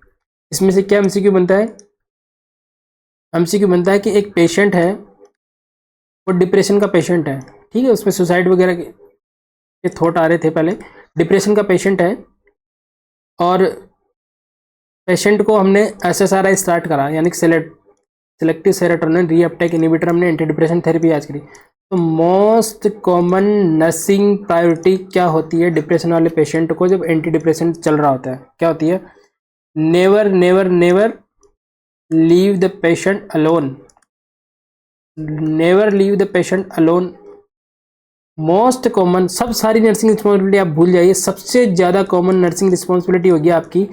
Speaker 1: इसमें से क्या एमसीक्यू बनता है? एमसीक्यू बनता है कि एक पेशेंट है, वो डिप्रेशन का पेशेंट है, ठीक है। उसमें सुसाइड वगैरह के थॉट आ रहे थे पहले। डिप्रेशन का पेशेंट है और पेशेंट को हमने एसएसआरआई स्टार्ट करा, यानी कि सेलेक्टिव सेरोटोनिन रीअपटेक इनहिबिटर, हमने एंटी डिप्रेशन थेरेपी आज करी। तो मोस्ट कॉमन नर्सिंग प्रायोरिटी क्या होती है डिप्रेशन वाले पेशेंट को जब एंटी डिप्रेशन चल रहा होता है? क्या होती है? Never never never leave the patient alone, never leave the patient alone. Most common, सब सारी नर्सिंग रिस्पॉन्सिबिलिटी आप भूल जाइए। सबसे ज़्यादा कॉमन नर्सिंग रिस्पॉन्सिबिलिटी होगी आपकी,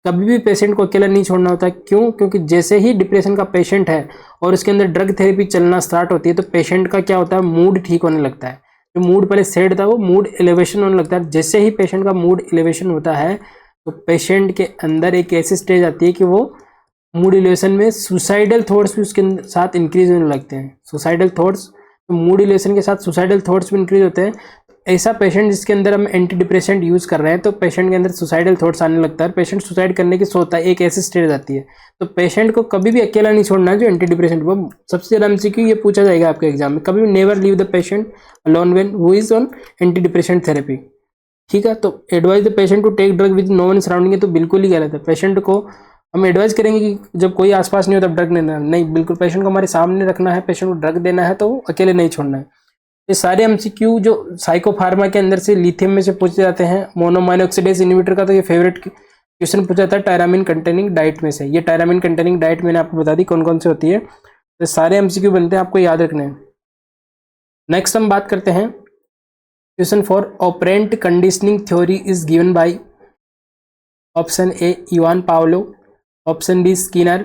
Speaker 1: कभी भी पेशेंट को अकेला नहीं छोड़ना होता। क्यों? क्योंकि जैसे ही डिप्रेशन का पेशेंट है और उसके अंदर ड्रग थेरेपी चलना स्टार्ट होती है, तो पेशेंट का क्या होता है? मूड ठीक होने लगता है। जो मूड पहले सैड था वो मूड एलिवेशन होने लगता है। जैसे ही पेशेंट का मूड एलिवेशन होता है तो पेशेंट के अंदर एक ऐसी स्टेज आती है कि वो मूड एलिवेशन में सुसाइडल थॉट्स भी उसके साथ इंक्रीज होने लगते हैं। सुसाइडल थॉट्स, तो मूड एलिवेशन के साथ सुसाइडल थॉट्स भी इंक्रीज होते हैं। ऐसा पेशेंट जिसके अंदर हम एंटी डिप्रेसेंट यूज कर रहे हैं, तो पेशेंट के अंदर सुसाइडल थॉट्स आने लगता है, पेशेंट सुसाइड करने की सोचता है, एक ऐसी स्टेज आती है। तो पेशेंट को कभी भी अकेला नहीं छोड़ना है जो एंटी डिप्रेसेंट। वो सबसे ज़्यादा एमसीक्यू ये पूछा जाएगा आपके एग्जाम में, कभी भी never leave the patient alone when who is on antidepressant therapy, ठीक है। तो advise the patient to take drug with no one surrounding, तो बिल्कुल ही गलत है। पेशेंट को हम एडवाइस करेंगे कि जब कोई आसपास नहीं होता ड्रग लेना, नहीं, बिल्कुल पेशेंट को हमारे सामने रखना है, पेशेंट को ड्रग देना है तो अकेले नहीं छोड़ना है। ये सारे एमसीक्यू जो साइकोफार्मा के अंदर से लिथियम में से पूछे जाते हैं, मोनोमाइन ऑक्सीडेज इनहिबिटर का तो ये फेवरेट क्वेश्चन पूछा था टायरामिन कंटेनिंग डाइट में से। ये टायरामिन कंटेनिंग डाइट मैंने आपको बता दी कौन कौन सी होती है। तो सारे एमसीक्यू बनते हैं, आपको याद रखने हैं। नेक्स्ट हम बात करते हैं question for operant conditioning theory is given by option A Ivan Pavlov, option B Skinner,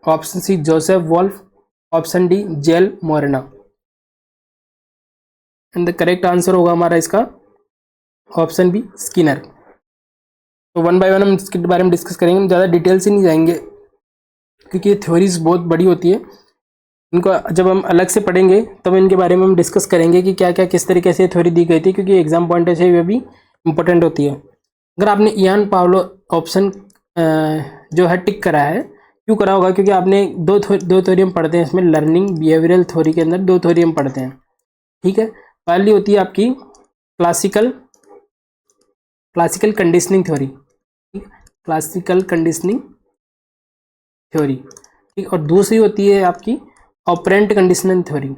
Speaker 1: option C Joseph Wolf, option D Jel Moreno. And the correct answer होगा हमारा इसका ऑप्शन बी स्किनर। तो one by one हम इसके बारे में discuss करेंगे, हम ज़्यादा डिटेल से नहीं जाएंगे क्योंकि ये थ्योरीज बहुत बड़ी होती है। इनको जब हम अलग से पढ़ेंगे तब इनके बारे में हम डिस्कस करेंगे कि क्या क्या किस तरीके से थ्योरी दी गई थी, क्योंकि एग्जाम पॉइंट से वे भी इंपॉर्टेंट होती है। अगर आपने इयान पावलो ऑप्शन जो है टिक करा है, क्यों करा होगा? क्योंकि आपने दो थ्योरी हम पढ़ते हैं इसमें, लर्निंग बिहेवियरल थ्योरी के अंदर दो थ्योरी हम पढ़ते हैं, ठीक है। पहली होती है आपकी classical conditioning theory, classical conditioning theory, ठीक। और दूसरी होती है आपकी operand conditioning theory,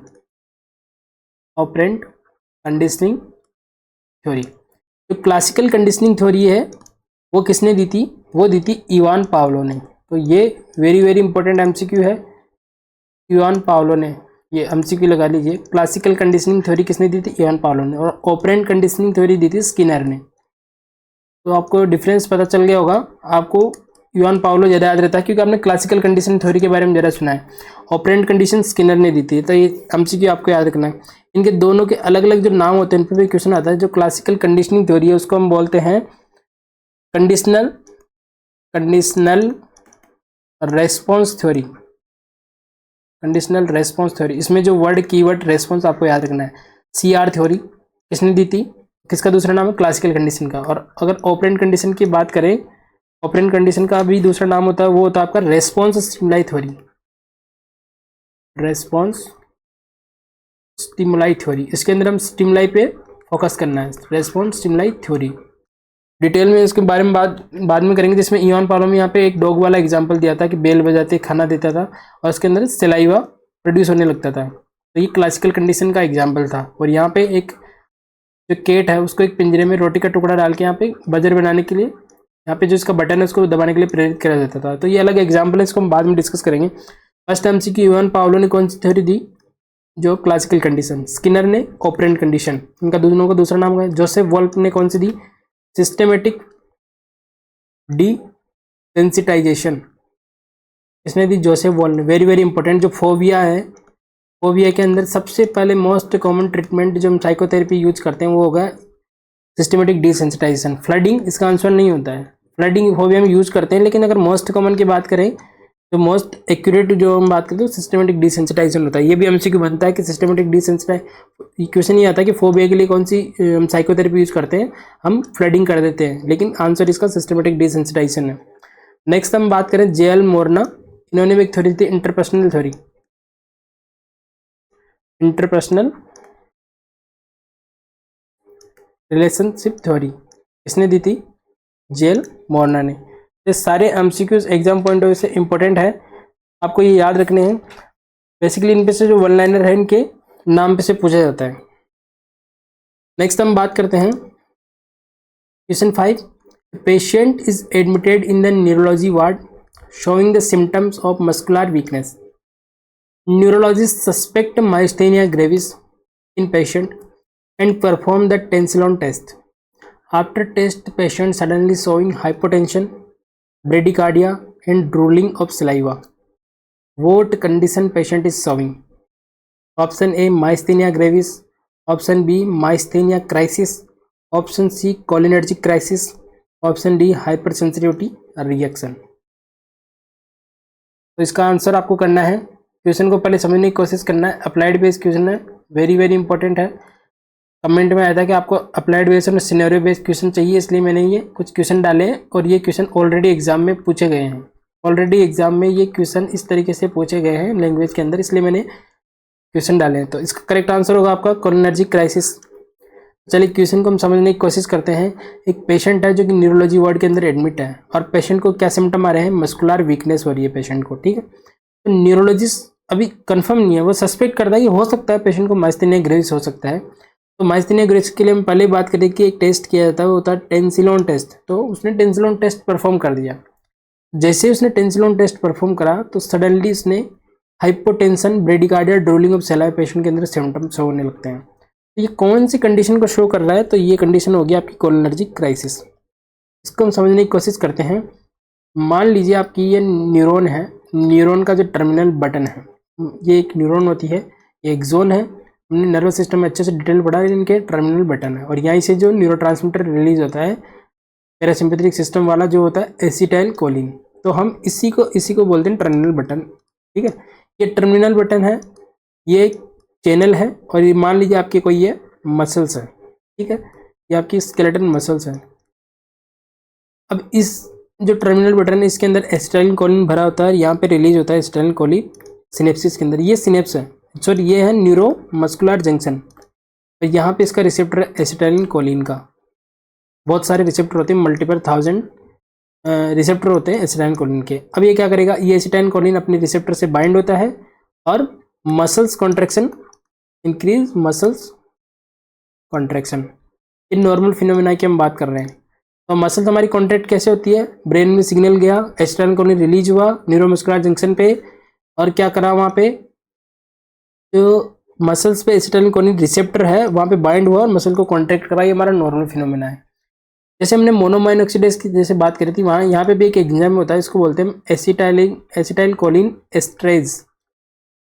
Speaker 1: operand conditioning theory. जो क्लासिकल कंडीशनिंग थ्योरी है वो किसने दी थी? वो दी थी इवान पावलो ने। तो ये वेरी वेरी इंपॉर्टेंट एमसीक्यू है, इवान पावलो ने, ये एमसीक्यू लगा लीजिए। क्लासिकल कंडीशनिंग थ्योरी किसने दी थी? इवान पावलो ने। और ऑपरेंट कंडीशनिंग थ्योरी दी थी स्किनर ने। तो आपको डिफरेंस पता चल गया होगा। आपको इवान पावलो ज़्यादा याद रहता है क्योंकि आपने क्लासिकल कंडीशन थ्योरी के बारे में ज़्यादा सुना है। ऑपरेंट कंडीशन स्किनर ने दी थी। तो ये एमसीक्यू आपको याद रखना है। इनके दोनों के अलग अलग जो नाम होते हैं, इन पर भी क्वेश्चन आता है। जो क्लासिकल कंडीशनिंग थ्योरी है उसको हम बोलते हैं conditional response theory. Conditional response theory, इसमें जो वर्ड कीवर्ड रेस्पॉन्स आपको याद रखना है। सीआर थ्योरी किसने दी थी? किसका दूसरा नाम है? क्लासिकल कंडीशन का। और अगर ऑपरेंट कंडीशन की बात करें, ऑपरेंट कंडीशन का भी दूसरा नाम होता है, वो होता है आपका response stimuli theory. Response stimuli theory, इसके अंदर हम स्टिमुलाई पे फोकस करना है। रेस्पॉन्स स्टिमुलाई थ्योरी डिटेल में इसके बारे में बाद में करेंगे। जिसमें इवान पावलो में यहाँ पे एक डॉग वाला एग्जांपल दिया था कि बेल बजाते खाना देता था और उसके अंदर सलाइवा प्रोड्यूस होने लगता था। तो ये क्लासिकल कंडीशन का एग्जाम्पल था। और यहाँ पे एक जो केट है उसको एक पिंजरे में रोटी का टुकड़ा डाल के यहाँ पे बजर बनाने के लिए यहाँ पे जो इसका बटन है उसको दबाने के लिए प्रेरित किया जाता था। तो ये अलग एग्जाम्पल है, इसको हम बाद में डिस्कस करेंगे। फर्स्ट एमसीक्यू, इवान पावलो ने कौन सी थ्योरी दी? जो क्लासिकल कंडीशन। स्किनर ने ऑपरेंट कंडीशन। इनका दोनों का दूसरा नाम है। जोसेफ वोल्फ ने कौन सी दी? Systematic desensitisation. इसने दी जोसेफ वोल्फ ने। Very very important. जो फोबिया है, फोबिया के अंदर सबसे पहले मोस्ट कॉमन ट्रीटमेंट जो हम साइकोथेरेपी यूज करते हैं वो होगा सिस्टेमेटिक डिसेंसिटाइजेशन। फ्लडिंग इसका आंसर नहीं होता है। फ्लडिंग फोबिया में यूज करते हैं, लेकिन अगर मोस्ट कॉमन की बात करें तो मोस्ट एक्यूरेट जो हम बात करते हैं सिस्टेमेटिक डिसेंसिटाइजेशन होता है। ये भी एमसीक्यू बनता है कि सिस्टेमेटिक डिसेंसिटाइजेशन। क्वेश्चन ये आता है कि फोबिया के लिए कौन सी हम साइकोथेरेपी यूज करते हैं? हम फ्लडिंग कर देते हैं, लेकिन आंसर इसका सिस्टेमेटिक डिसेंसिटाइजेशन है। नेक्स्ट हम बात करें जेएल मोरना, इन्होंने भी एक थ्योरी थी interpersonal theory. Interpersonal relationship theory इसने दी थी? जेएल मोरना ने। ये सारे MCQs exam point of view से इंपॉर्टेंट है, आपको ये याद रखने हैं। बेसिकली इन पे से जो वन लाइनर है इनके नाम पे से पूछा जाता है। नेक्स्ट हम बात करते हैं question 5। Patient is admitted in the neurology ward showing the symptoms of muscular weakness. Neurologist suspect myasthenia gravis in patient and perform the tensilon test. After test, patient suddenly showing hypotension, bradycardia and drooling of saliva. What condition patient is showing? Option A myasthenia gravis, option B myasthenia crisis, option C cholinergic crisis, option D hypersensitivity reaction. तो इसका answer आपको करना है। Question को पहले समझने की कोशिश करना है। अप्लाइड बेस्ड क्वेश्चन है, वेरी वेरी इंपॉर्टेंट है। कमेंट में आया था कि आपको अप्लाइड बेस्ड और सिनेरियो बेस्ड क्वेश्चन चाहिए, इसलिए मैंने ये कुछ क्वेश्चन डाले हैं। और ये क्वेश्चन ऑलरेडी एग्जाम में पूछे गए हैं। ऑलरेडी एग्जाम में ये क्वेश्चन इस तरीके से पूछे गए हैं लैंग्वेज के अंदर, इसलिए मैंने क्वेश्चन डाले हैं। तो इसका करेक्ट आंसर होगा आपका कोलिनर्जिक क्राइसिस। चलिए क्वेश्चन को हम समझने की कोशिश करते हैं। एक पेशेंट है जो कि न्यूरोलॉजी वार्ड के अंदर एडमिट है और पेशेंट को क्या सिम्टम आ रहे हैं? मस्कुलर वीकनेस हो रही है पेशेंट को, ठीक है। तो न्यूरोलॉजिस्ट अभी कंफर्म नहीं है, वो सस्पेक्ट करता है कि हो सकता है पेशेंट को माइस्थेनिया ग्रेविस हो सकता है। तो माइस्थेनिया ग्रेविस के लिए हम पहले बात करें कि एक टेस्ट किया जाता है, वो होता है टेंसिलोन टेस्ट। तो उसने टेंसिलोन टेस्ट परफॉर्म कर दिया। जैसे उसने टेंसिलोन टेस्ट परफॉर्म करा तो सडनली उसने hypotension, bradycardia, drooling of saliva patient के अंदर सिम्टम्स होने लगते हैं। तो ये कौन सी कंडीशन को शो कर रहा है? तो ये कंडीशन हो गया आपकी कोलिनर्जिक क्राइसिस। इसको हम समझने की कोशिश करते हैं। मान लीजिए आपकी ये न्यूरॉन है, न्यूरॉन का जो टर्मिनल बटन है, ये एक न्यूरॉन होती है, ये एक्सोन है। हमने नर्वस सिस्टम में अच्छे से डिटेल पढ़ा है, इनके टर्मिनल बटन है। और यहीं से जो न्यूरोट्रांसमीटर रिलीज होता है पैरासिम्पैथेटिक सिस्टम वाला जो होता है एसिटाइल कोलिन, तो हम इसी को बोलते हैं टर्मिनल बटन, ठीक है। ये टर्मिनल बटन है, ये एक चैनल है और ये मान लीजिए आपके कोई ये मसल्स है, ठीक है, ये आपकी स्केलेटन मसल्स है। अब इस जो टर्मिनल बटन है इसके अंदर एसिटाइल कोलिन भरा होता है, यहाँ पे रिलीज होता है एसिटाइल कोलिन सिनेप्सिस के अंदर। ये सिनेप्स है, सॉरी ये है न्यूरो मस्कुलर जंक्शन। तो यहाँ पे इसका रिसेप्टर है एसिटाइल कोलिन का। बहुत सारे रिसेप्टर होते हैं, मल्टीपल 1000 रिसेप्टर होते हैं एसिटाइल कोलिन के। अब ये क्या करेगा? ये एसिटाइल कोलिन अपने रिसेप्टर से बाइंड होता है और muscles contraction, increase muscles contraction, in normal phenomena की हम बात कर रहे हैं। तो मसल हमारी कॉन्ट्रैक्ट कैसे होती है, ब्रेन में सिग्नल गया, एसिटाइल कोलिन रिलीज हुआ न्यूरोमस्कुलर जंक्शन पे, और क्या करा वहाँ पे, जो मसल्स पे एसिटाइल कोलिन रिसेप्टर है वहाँ पे बाइंड हुआ और मसल को कॉन्ट्रैक्ट करा। ये हमारा नॉर्मल फिनोमेना है। जैसे हमने मोनोमाइन ऑक्सीडेज की जैसे बात करी थी, वहाँ यहाँ पे भी एक एंजाइम होता है, इसको बोलते हैं एसिटाइल कोलिन एस्ट्रेज।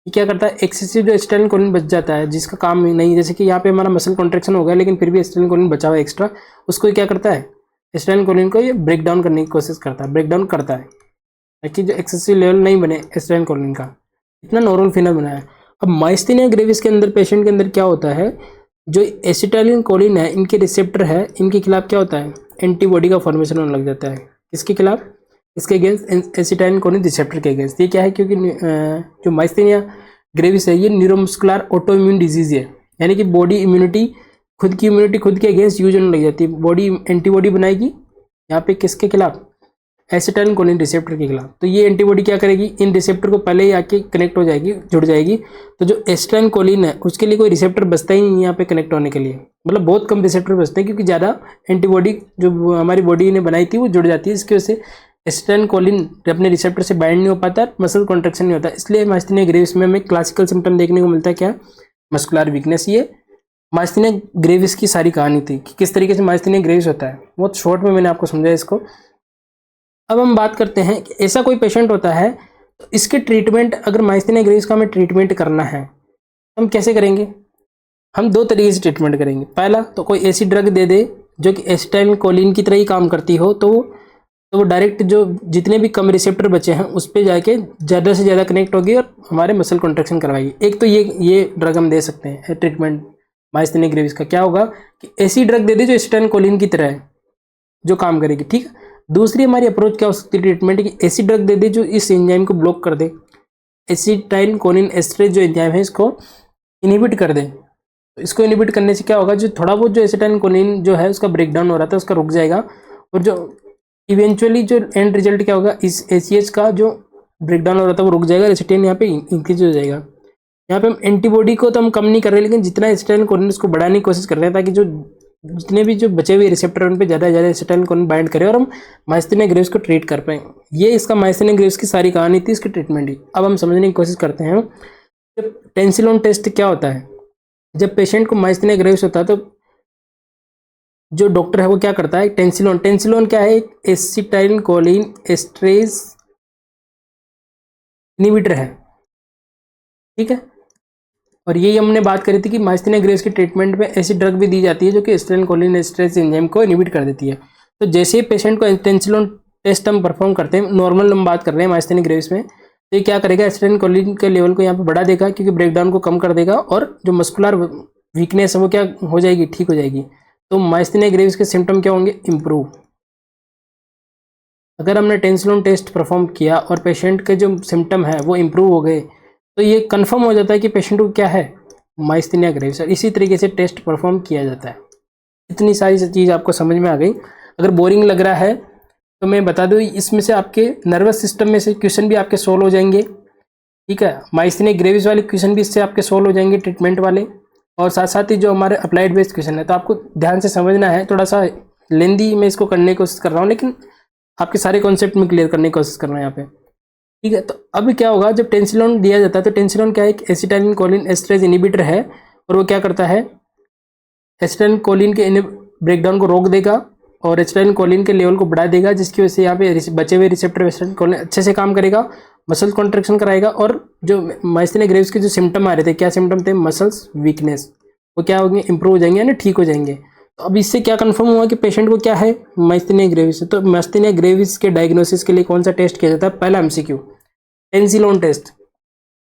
Speaker 1: ये क्या करता है, एक्सेसिव जो एसिटाइल कोलिन बच जाता है जिसका काम नहीं, जैसे कि यहाँ पे हमारा मसल कॉन्ट्रैक्शन हो गया लेकिन फिर भी एसिटाइल कोलिन बचा हुआ एक्स्ट्रा, उसको ये क्या करता है, एसिटाइल कोलिन को ये ब्रेक डाउन करने की कोशिश करता है, ब्रेक डाउन करता है ताकि जो एक्सेसिव लेवल नहीं बने एसिटाइल कोलिन का। इतना नॉर्मल फिनोमेना है। अब माइस्थेनिया ग्रेविस के अंदर, पेशेंट के अंदर क्या होता है, जो एसिटाइलिन कोलिन है इनके रिसेप्टर है, इनके खिलाफ क्या होता है, एंटीबॉडी का फॉर्मेशन होने लग जाता है। किसके खिलाफ, इसके अगेंस्ट, एसिटाइलिन कोलिन रिसेप्टर के अगेंस्ट। ये क्या है, क्योंकि जो माइस्थेनिया ग्रेविस है ये न्यूरोमस्कुलर ऑटोइम्यून डिजीज है, यानी कि बॉडी इम्यूनिटी, खुद की इम्यूनिटी खुद के अगेंस्ट यूज होने लग जाती है। बॉडी एंटीबॉडी बनाएगी यहाँ पे किसके खिलाफ, एसिटाइलिन कोलिन रिसेप्टर के खिलाफ। तो ये एंटीबॉडी क्या करेगी, इन रिसेप्टर को पहले ही आके कनेक्ट हो जाएगी, जुड़ जाएगी। तो जो एसिटाइलिन कोलिन है उसके लिए कोई रिसेप्टर बचता ही नहीं यहाँ पे कनेक्ट होने के लिए, मतलब बहुत कम रिसेप्टर बचते हैं, क्योंकि ज़्यादा एंटीबॉडी जो हमारी बॉडी ने बनाई थी वो जुड़ जाती है। इसकी वजह से एसिटाइलिन कोलिन अपने रिसेप्टर से बाइंड नहीं हो पाता, मसल कॉन्ट्रैक्शन नहीं होता। इसलिए माइस्थेनिया ग्रेविस में हमें क्लासिकल सिम्टम देखने को मिलता है, क्या, मस्कुलर वीकनेस। ये माइस्थेनिया ग्रेविस की सारी कहानी थी कि किस तरीके से माइस्थेनिया ग्रेविस होता है, बहुत शॉर्ट में मैंने आपको समझाया इसको। अब हम बात करते हैं कि ऐसा कोई पेशेंट होता है तो इसके ट्रीटमेंट, अगर माइस्थेनिया ग्रेविस का हमें ट्रीटमेंट करना है तो हम कैसे करेंगे, हम दो तरीके से ट्रीटमेंट करेंगे। पहला तो कोई ऐसी ड्रग दे दे जो कि एसिटाइलिन कोलिन की तरह ही काम करती हो, तो वो डायरेक्ट जो जितने भी कम रिसेप्टर बचे हैं उस पर जाके ज़्यादा से ज़्यादा कनेक्ट होगी और हमारे मसल कॉन्ट्रैक्शन करवाएगी। एक तो ये ड्रग हम दे सकते हैं ट्रीटमेंट माइस्थेनिया ग्रेविस का। क्या होगा कि ऐसी ड्रग दे दे जो एसिटाइलिन कोलिन की तरह है, जो काम करेगी, ठीक है। दूसरी हमारी अप्रोच क्या हो सकती है ट्रीटमेंट की, ऐसी ड्रग दे दे जो इस एंजाइम को ब्लॉक कर दे, एसिटाइलिन कोलिन एस्ट्रेज जो एंजाइम है इसको इनहिबिट कर दे। तो इसको इनहिबिट करने से क्या होगा, जो थोड़ा बहुत जो एसिटाइलिन कोलिन जो है उसका ब्रेकडाउन हो रहा था उसका रुक जाएगा, और जो इवेंचुअली जो एंड रिजल्ट क्या होगा, इस एसीएच का जो ब्रेकडाउन हो रहा था वो रुक जाएगा, एसिटाइलिन यहाँ पे इंक्रीज हो जाएगा। यहाँ पे हम एंटीबॉडी को तो हम कम नहीं कर रहे, लेकिन जितना एसिटाइलिन कोलिन उसको बढ़ाने की कोशिश कर रहे हैं ताकि जो जितने भी जो बचे हुए रिसेप्टर उन पे ज़्यादा से ज़्यादा एसिटाइलिन कोलिन बाइंड करें और हम माइस्थेनिया ग्रेविस को ट्रीट कर पाएँ। ये इसका माइस्थेनिया ग्रेविस की सारी कहानी थी, इसकी ट्रीटमेंट ही। अब हम समझने की कोशिश करते हैं जब टेंसिलोन टेस्ट क्या होता है। जब पेशेंट को माइस्थेनिया ग्रेविस होता है तो जो डॉक्टर है वो क्या करता है, टेंसिलोन क्या है, एक एसिटाइलिन कोलिन एस्ट्रेज इनहिबिटर है, ठीक है। और यही हमने बात करी थी कि माइस्थेनिया ग्रेविस की ट्रीटमेंट में ऐसी ड्रग भी दी जाती है जो कि एसिटाइलिन कोलिन एस्ट्रेज एंजाइम को इनहिबिट कर देती है। तो जैसे ही पेशेंट को टेंसिलोन टेस्ट हम परफॉर्म करते हैं, नॉर्मल हम बात कर रहे हैं माइस्थेनिया ग्रेविस में, तो ये क्या करेगा, एसिटाइलिन कोलिन के लेवल को यहाँ पे बढ़ा देगा, क्योंकि ब्रेकडाउन को कम कर देगा और जो मस्कुलर वीकनेस है वो क्या हो जाएगी, ठीक हो जाएगी। तो माइस्थेनिया ग्रेविस के सिम्टम क्या होंगे, इम्प्रूव। अगर हमने टेंसिलोन टेस्ट परफॉर्म किया और पेशेंट के जो सिम्टम है वो इम्प्रूव हो गए तो ये कंफर्म हो जाता है कि पेशेंट को क्या है, माइस्थेनिया ग्रेविस। इसी तरीके से टेस्ट परफॉर्म किया जाता है। इतनी सारी चीज़ आपको समझ में आ गई। अगर बोरिंग लग रहा है तो मैं बता दूँ, इसमें से आपके नर्वस सिस्टम में से क्वेश्चन भी आपके सोल्व हो जाएंगे, ठीक है। माइस्थेनिया ग्रेविस वाले क्वेश्चन भी इससे आपके सोल्व हो जाएंगे, ट्रीटमेंट वाले, और साथ साथ ही जो हमारे अप्लाइड बेस्ड क्वेश्चन है। तो आपको ध्यान से समझना है, थोड़ा सा लेंदी मैं इसको करने की कोशिश कर रहा हूँ, लेकिन आपके सारे कॉन्सेप्ट में क्लियर करने की कोशिश कर रहा हूँ यहाँ पे, ठीक है। तो अब क्या होगा, जब टेंसिलोन दिया जाता है तो टेंसिलोन क्या है, एक एसिटाइलिन कोलिन एस्ट्रेज इनहिबिटर है, और वो क्या करता है, एसिटाइलिन कोलिन के ब्रेकडाउन को रोक देगा और एसिटाइलिन कोलिन के लेवल को बढ़ा देगा, जिसकी वजह से यहाँ पे बचे हुए रिसेप्टर एसिटाइलिन कोलिन अच्छे से काम करेगा, मसल कॉन्ट्रैक्शन कराएगा, और जो माइस्थेनिया ग्रेविस के जो सिम्टम आ रहे थे, क्या सिम्टम थे, मसल्स वीकनेस, वो क्या होंगे, इंप्रूव हो जाएंगे, यानी ठीक हो जाएंगे। तो अब इससे क्या कंफर्म हुआ कि पेशेंट को क्या है, माइस्थेनिया ग्रेविस है। तो माइस्थेनिया ग्रेविस के डायग्नोसिस के लिए कौन सा टेस्ट किया जाता है, पहला एमसीक्यू, टेंसिलोन टेस्ट।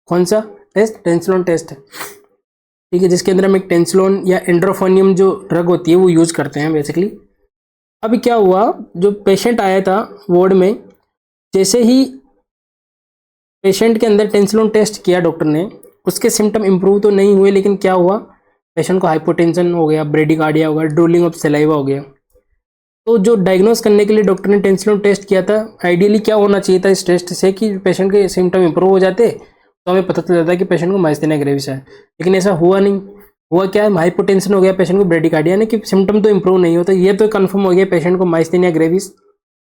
Speaker 1: कौन सा टेस्ट, टेंसिलोन टेस्ट, ठीक है, जिसके अंदर हम एक टेंसिलोन या एंड्रोफोनियम जो ड्रग होती है वो यूज करते हैं बेसिकली। अभी क्या हुआ, जो पेशेंट आया था वार्ड में, जैसे ही पेशेंट के अंदर टेंसिलोन टेस्ट किया डॉक्टर ने, उसके सिम्टम इंप्रूव तो नहीं हुए, लेकिन क्या हुआ, पेशेंट को हाइपोटेंशन हो गया, ब्रेडिकार्डिया हो गया, ड्रोलिंग ऑफ सलाइवा हो गया। तो जो डायग्नोस करने के लिए डॉक्टर ने टेंसिलोन टेस्ट किया था, आइडियली क्या होना चाहिए था इस टेस्ट से कि पेशेंट के सिम्टम इंप्रूव हो जाते तो हमें पता चल जाता है कि पेशेंट को माइस्थेनिया ग्रेविस है, लेकिन ऐसा हुआ नहीं। हुआ क्या है, हाइपोटेंशन हो गया पेशेंट को, ब्रेडिकार्डिया, यानी कि सिम्टम तो इंप्रूव नहीं होता, ये तो कंफर्म हो गया पेशेंट को माइस्थेनिया ग्रेविस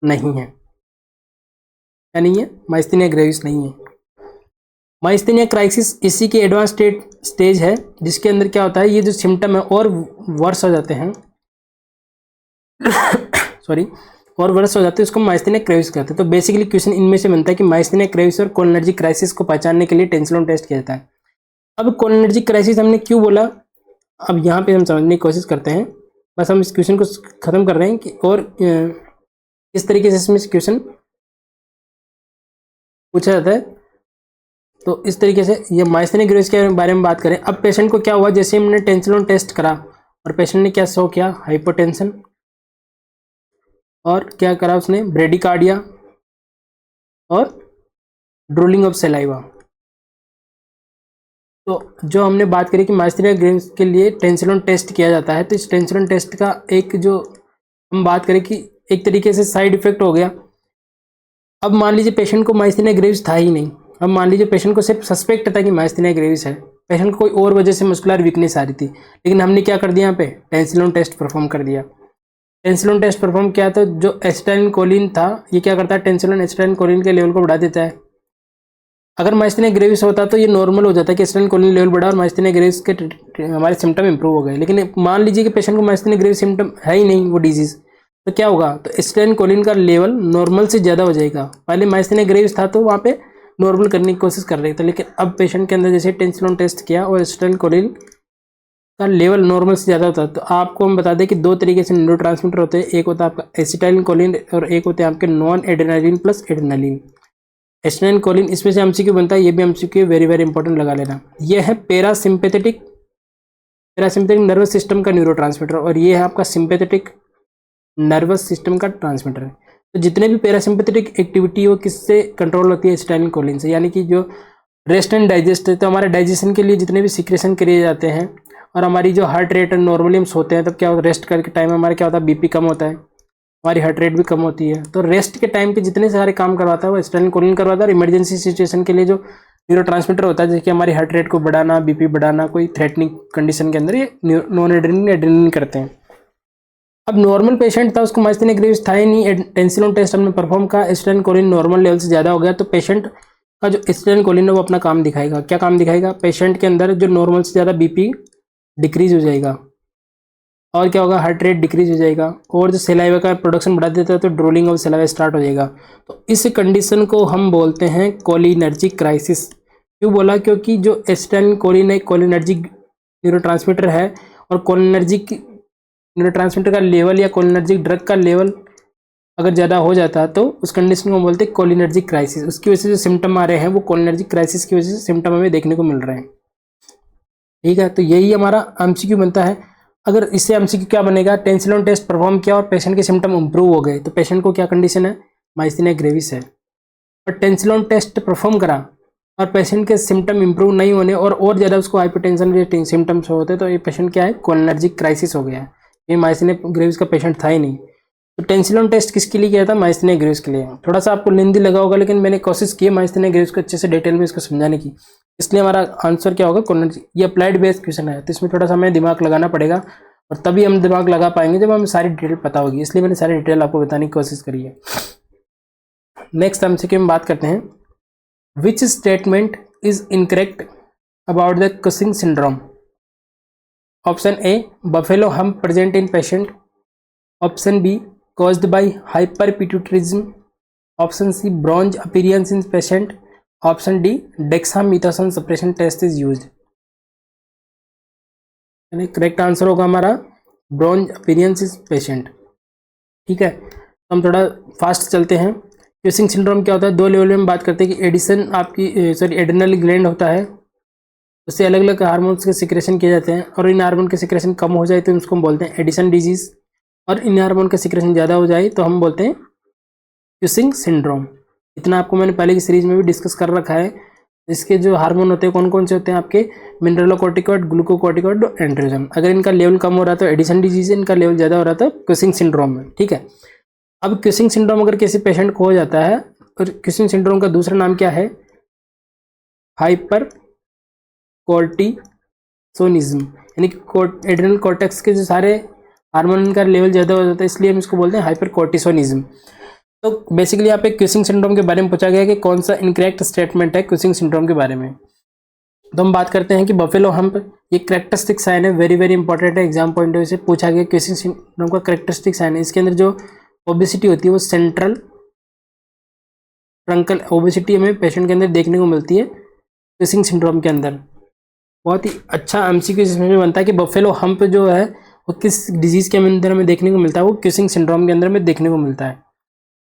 Speaker 1: नहीं है, क्या नहीं है, माइस्थेनिया ग्रेविस नहीं है। माइस्थेनिया क्राइसिस इसी के एडवांस स्टेज है, जिसके अंदर क्या होता है, ये जो सिम्टम है और वर्स हो जाते हैं सॉरी, और वर्स हो जाते हैं, उसको माइस्थेनिया ग्रेविस कहते हैं। तो बेसिकली क्वेश्चन इनमें से बनता है कि माइस्थेनिया ग्रेविस और कोलिनर्जिक क्राइसिस को पहचानने के लिए टेंसिलोन टेस्ट किया जाता है। अब कोलिनर्जिक क्राइसिस हमने क्यों बोला, अब यहाँ पे हम समझने की कोशिश करते हैं, बस हम इस क्वेश्चन को खत्म कर रहे हैं कि और किस तरीके से इसमें क्वेश्चन पूछा जाता है। तो इस तरीके से ये माइस्थेनिया ग्रेविस के बारे में बात करें। अब पेशेंट को क्या हुआ, जैसे हमने टेंसिलोन टेस्ट करा और पेशेंट ने क्या शो किया, हाइपोटेंशन, और क्या करा उसने, ब्रेडिकार्डिया और ड्रोलिंग ऑफ सलाइवा। तो जो हमने बात करी कि माइस्थेनिया ग्रेविस के लिए टेंसिलोन टेस्ट किया जाता है, तो इस टेंसिलोन टेस्ट का एक जो हम बात करें कि एक तरीके से साइड इफेक्ट हो गया। अब मान लीजिए पेशेंट को माइस्थेनिया ग्रेविस था ही नहीं, अब मान लीजिए पेशेंट को सिर्फ सस्पेक्ट था कि माइस्थेनिया ग्रेविस है, पेशेंट को कोई और वजह से मस्कुलर वीकनेस आ रही थी, लेकिन हमने क्या कर दिया, यहाँ पे टेंसिलोन टेस्ट परफॉर्म कर दिया। टेंसिलोन टेस्ट परफॉर्म किया तो जो एसिटाइलकोलिन था, ये क्या करता है, टेंसिलोन एसिटाइलकोलिन के लेवल को बढ़ा देता है। अगर माइस्थेनिया ग्रेविस होता तो ये नॉर्मल हो जाता है कि एसिटाइलकोलिन लेवल बढ़ा और माइस्थेनिया ग्रेविस के हमारे सिम्टम इंप्रूव हो गए, लेकिन मान लीजिए कि पेशेंट को माइस्थेनिया ग्रेविस सिम्टम है ही नहीं वो डिजीज, तो क्या होगा, तो एसिटाइलकोलिन का लेवल नॉर्मल से ज़्यादा हो जाएगा। पहले माइस्थेनिया ग्रेविस था तो वहाँ पे नॉर्मल करने की कोशिश कर रहे थे, लेकिन अब पेशेंट के अंदर जैसे टेंसिलोन टेस्ट किया और एसिटाइलकोलिन का लेवल नॉर्मल से ज़्यादा होता है। तो आपको हम बता दें कि दो तरीके से न्यूरोट्रांसमीटर होते हैं, एक होता है आपका एसिटाइलकोलिन और एक होते हैं आपके non adrenaline plus adrenaline. Acetylcholine इसमें से एमसीक्यू बनता है, ये भी एमसीक्यू वेरी वेरी इंपॉर्टेंट लगा लेना। ये है पैरासिम्पेथेटिक नर्वस सिस्टम का न्यूरोट्रांसमीटर और ये है आपका सिंपैथेटिक नर्वस सिस्टम का ट्रांसमीटर है। तो जितने भी पैरासिम्पेथेटिक एक्टिविटी वो किससे कंट्रोल होती है, एसिटाइलकोलिन से, यानी कि जो रेस्ट एंड डाइजेस्ट है, तो हमारे डाइजेशन के लिए जितने भी सिक्रेशन किए जाते हैं, और हमारी जो हार्ट रेट है, नॉर्मली हम सोते हैं तब क्या होता है, रेस्ट करके टाइम हमारा क्या होता है, बीपी कम होता है, हमारी हार्ट रेट भी कम होती है। तो रेस्ट के टाइम पे जितने सारे काम करवाता है वो एसिटाइलकोलिन करवाता है, और इमरजेंसी सिचुएशन के लिए जो न्यूरोट्रांसमीटर होता है, जैसे कि हमारी हार्ट रेट को बढ़ाना, बीपी बढ़ाना, कोई थ्रेटनिंग कंडीशन के अंदर, ये नॉन एड्रेनलिन एड्रेनलिन करते हैं। अब नॉर्मल पेशेंट था, उसको माइस्थेनिया ग्रेविस था ही नहीं, टेंसिलोन टेस्ट हमने परफॉर्म किया, एसिटाइलकोलिन नॉर्मल लेवल से ज़्यादा हो गया, तो पेशेंट का जो एसिटाइलकोलिन है वो अपना काम दिखाएगा। क्या काम दिखाएगा, पेशेंट के अंदर जो नॉर्मल से ज़्यादा बीपी डिक्रीज हो जाएगा, और क्या होगा, हार्ट रेट डिक्रीज हो जाएगा, और जो सलाइवा का प्रोडक्शन बढ़ा देता है तो ड्रोलिंग ऑफ सलाइवा स्टार्ट हो जाएगा। तो इस कंडीशन को हम बोलते हैं कोलिनर्जिक क्राइसिस। क्यों बोला, क्योंकि जो एसिटाइलकोलिन एक कोलिनर्जिक न्यूरोट्रांसमीटर है, और कोलिनर्जिक न्यूरोट्रांसमीटर का लेवल या कोलिनर्जिक ड्रग का लेवल अगर ज़्यादा हो जाता है तो उस कंडीशन को बोलते हैं कोलिनर्जिक क्राइसिस। उसकी वजह से जो सिम्टम आ रहे हैं वो कोलिनर्जिक क्राइसिस की वजह से सिम्टम हमें देखने को मिल रहे हैं। ठीक है, तो यही हमारा एमसीक्यू बनता है। अगर इससे एमसीक्यू क्या बनेगा, टेंसिलोन टेस्ट परफॉर्म किया और पेशेंट के सिम्टम इंप्रूव हो गए, तो पेशेंट को क्या कंडीशन है, माइस्थेनिया ग्रेविस है। और टेंसिलोन टेस्ट परफॉर्म करा और पेशेंट के सिम्टम इंप्रूव नहीं होने और ज़्यादा उसको हाइपरटेंशन के सिम्टम्स होते, तो ये पेशेंट क्या है, कोलिनर्जिक क्राइसिस हो गया है। ये माइस्थेनिया ग्रेविस का पेशेंट था ही नहीं। तो टेंसिलोन टेस्ट किसके लिए किया था, माइस्थेनिया ग्रेविस के लिए। थोड़ा सा आपको लेंदी लगा होगा, लेकिन मैंने कोशिश की है माइस्थेनिया ग्रेविस को अच्छे से डिटेल में इसको समझाने की, इसलिए हमारा आंसर क्या होगा, कोलिनर्जिक। ये अप्लाइड बेस्ड क्वेश्चन है, तो इसमें थोड़ा सा हमें दिमाग लगाना पड़ेगा, और तभी हम दिमाग लगा पाएंगे जब हमें सारी डिटेल पता होगी, इसलिए मैंने सारी डिटेल आपको बताने की कोशिश करी है। नेक्स्ट एमसीक्यू में बात करते हैं, which statement is incorrect about the Cushing syndrome. Option A, buffalo hump present in patient. Option B, caused by hyperpituitarism. Option C, bronze appearance in patient. Option D, dexamethasone suppression test is used. यानी correct answer होगा हमारा bronze appearance is patient. ठीक है, हम थोड़ा fast चलते हैं। क्यूसिंग syndrome क्या होता है, दो लेवल में हम बात करते हैं कि एडिशन आपकी एड्रेनल ग्लैंड होता है, उससे अलग अलग हार्मोन्स के सिक्रेशन किए जाते हैं, और इन हार्मोन के सिक्रेशन कम हो जाए तो उसको हम बोलते हैं एडिशन डिजीज, और इन हार्मोन का सिक्रेशन ज़्यादा हो जाए तो हम बोलते हैं क्यूसिंग सिंड्रोम। इतना आपको मैंने पहले की सीरीज में भी डिस्कस कर रखा है। इसके जो हार्मोन होते हैं कौन कौन से होते हैं, आपके मिनरलोकॉर्टिकॉइड, ग्लूकोकॉर्टिकॉइड, एंड्रोजन। अगर इनका लेवल कम हो रहा तो एडिशन डिजीज है, इनका लेवल ज़्यादा हो रहा तो क्यूसिंग सिंड्रोम है। ठीक है, अब क्यूसिंग सिंड्रोम अगर किसी पेशेंट को हो जाता है, और क्यूसिंग सिंड्रोम का दूसरा नाम क्या है, हाइपर सोनिज्म, यानी कि एड्रेनल कॉर्टेक्स के जो सारे हार्मोन का लेवल ज़्यादा हो जाता है, इसलिए हम इसको बोलते हैं हाइपर कॉर्टिसोनिज्म। तो बेसिकली यहाँ पे क्यूसिंग सिंड्रोम के बारे में पूछा गया कि कौन सा इनकरेक्ट स्टेटमेंट है क्यूसिंग सिंड्रोम के बारे में। तो हम बात करते हैं कि बफेलो हम्प ये करेक्टरिस्टिक साइन है, वेरी वेरी इंपॉर्टेंट है, एग्जाम पॉइंट ऑफ व्यू से पूछा गया क्यूसिंग सिंड्रोम का करेक्टरिस्टिक साइन है। इसके अंदर जो ओबेसिटी होती है वो सेंट्रल ट्रंकल ओबेसिटी हमें पेशेंट के अंदर देखने को मिलती है क्यूसिंग सिंड्रोम के अंदर। बहुत ही अच्छा एमसीक्यू जिसमें बनता है कि बफेलो हम्प जो है वो किस डिजीज़ के अंदर हमें देखने को मिलता है, वो क्यूसिंग सिंड्रोम के अंदर में देखने को मिलता है।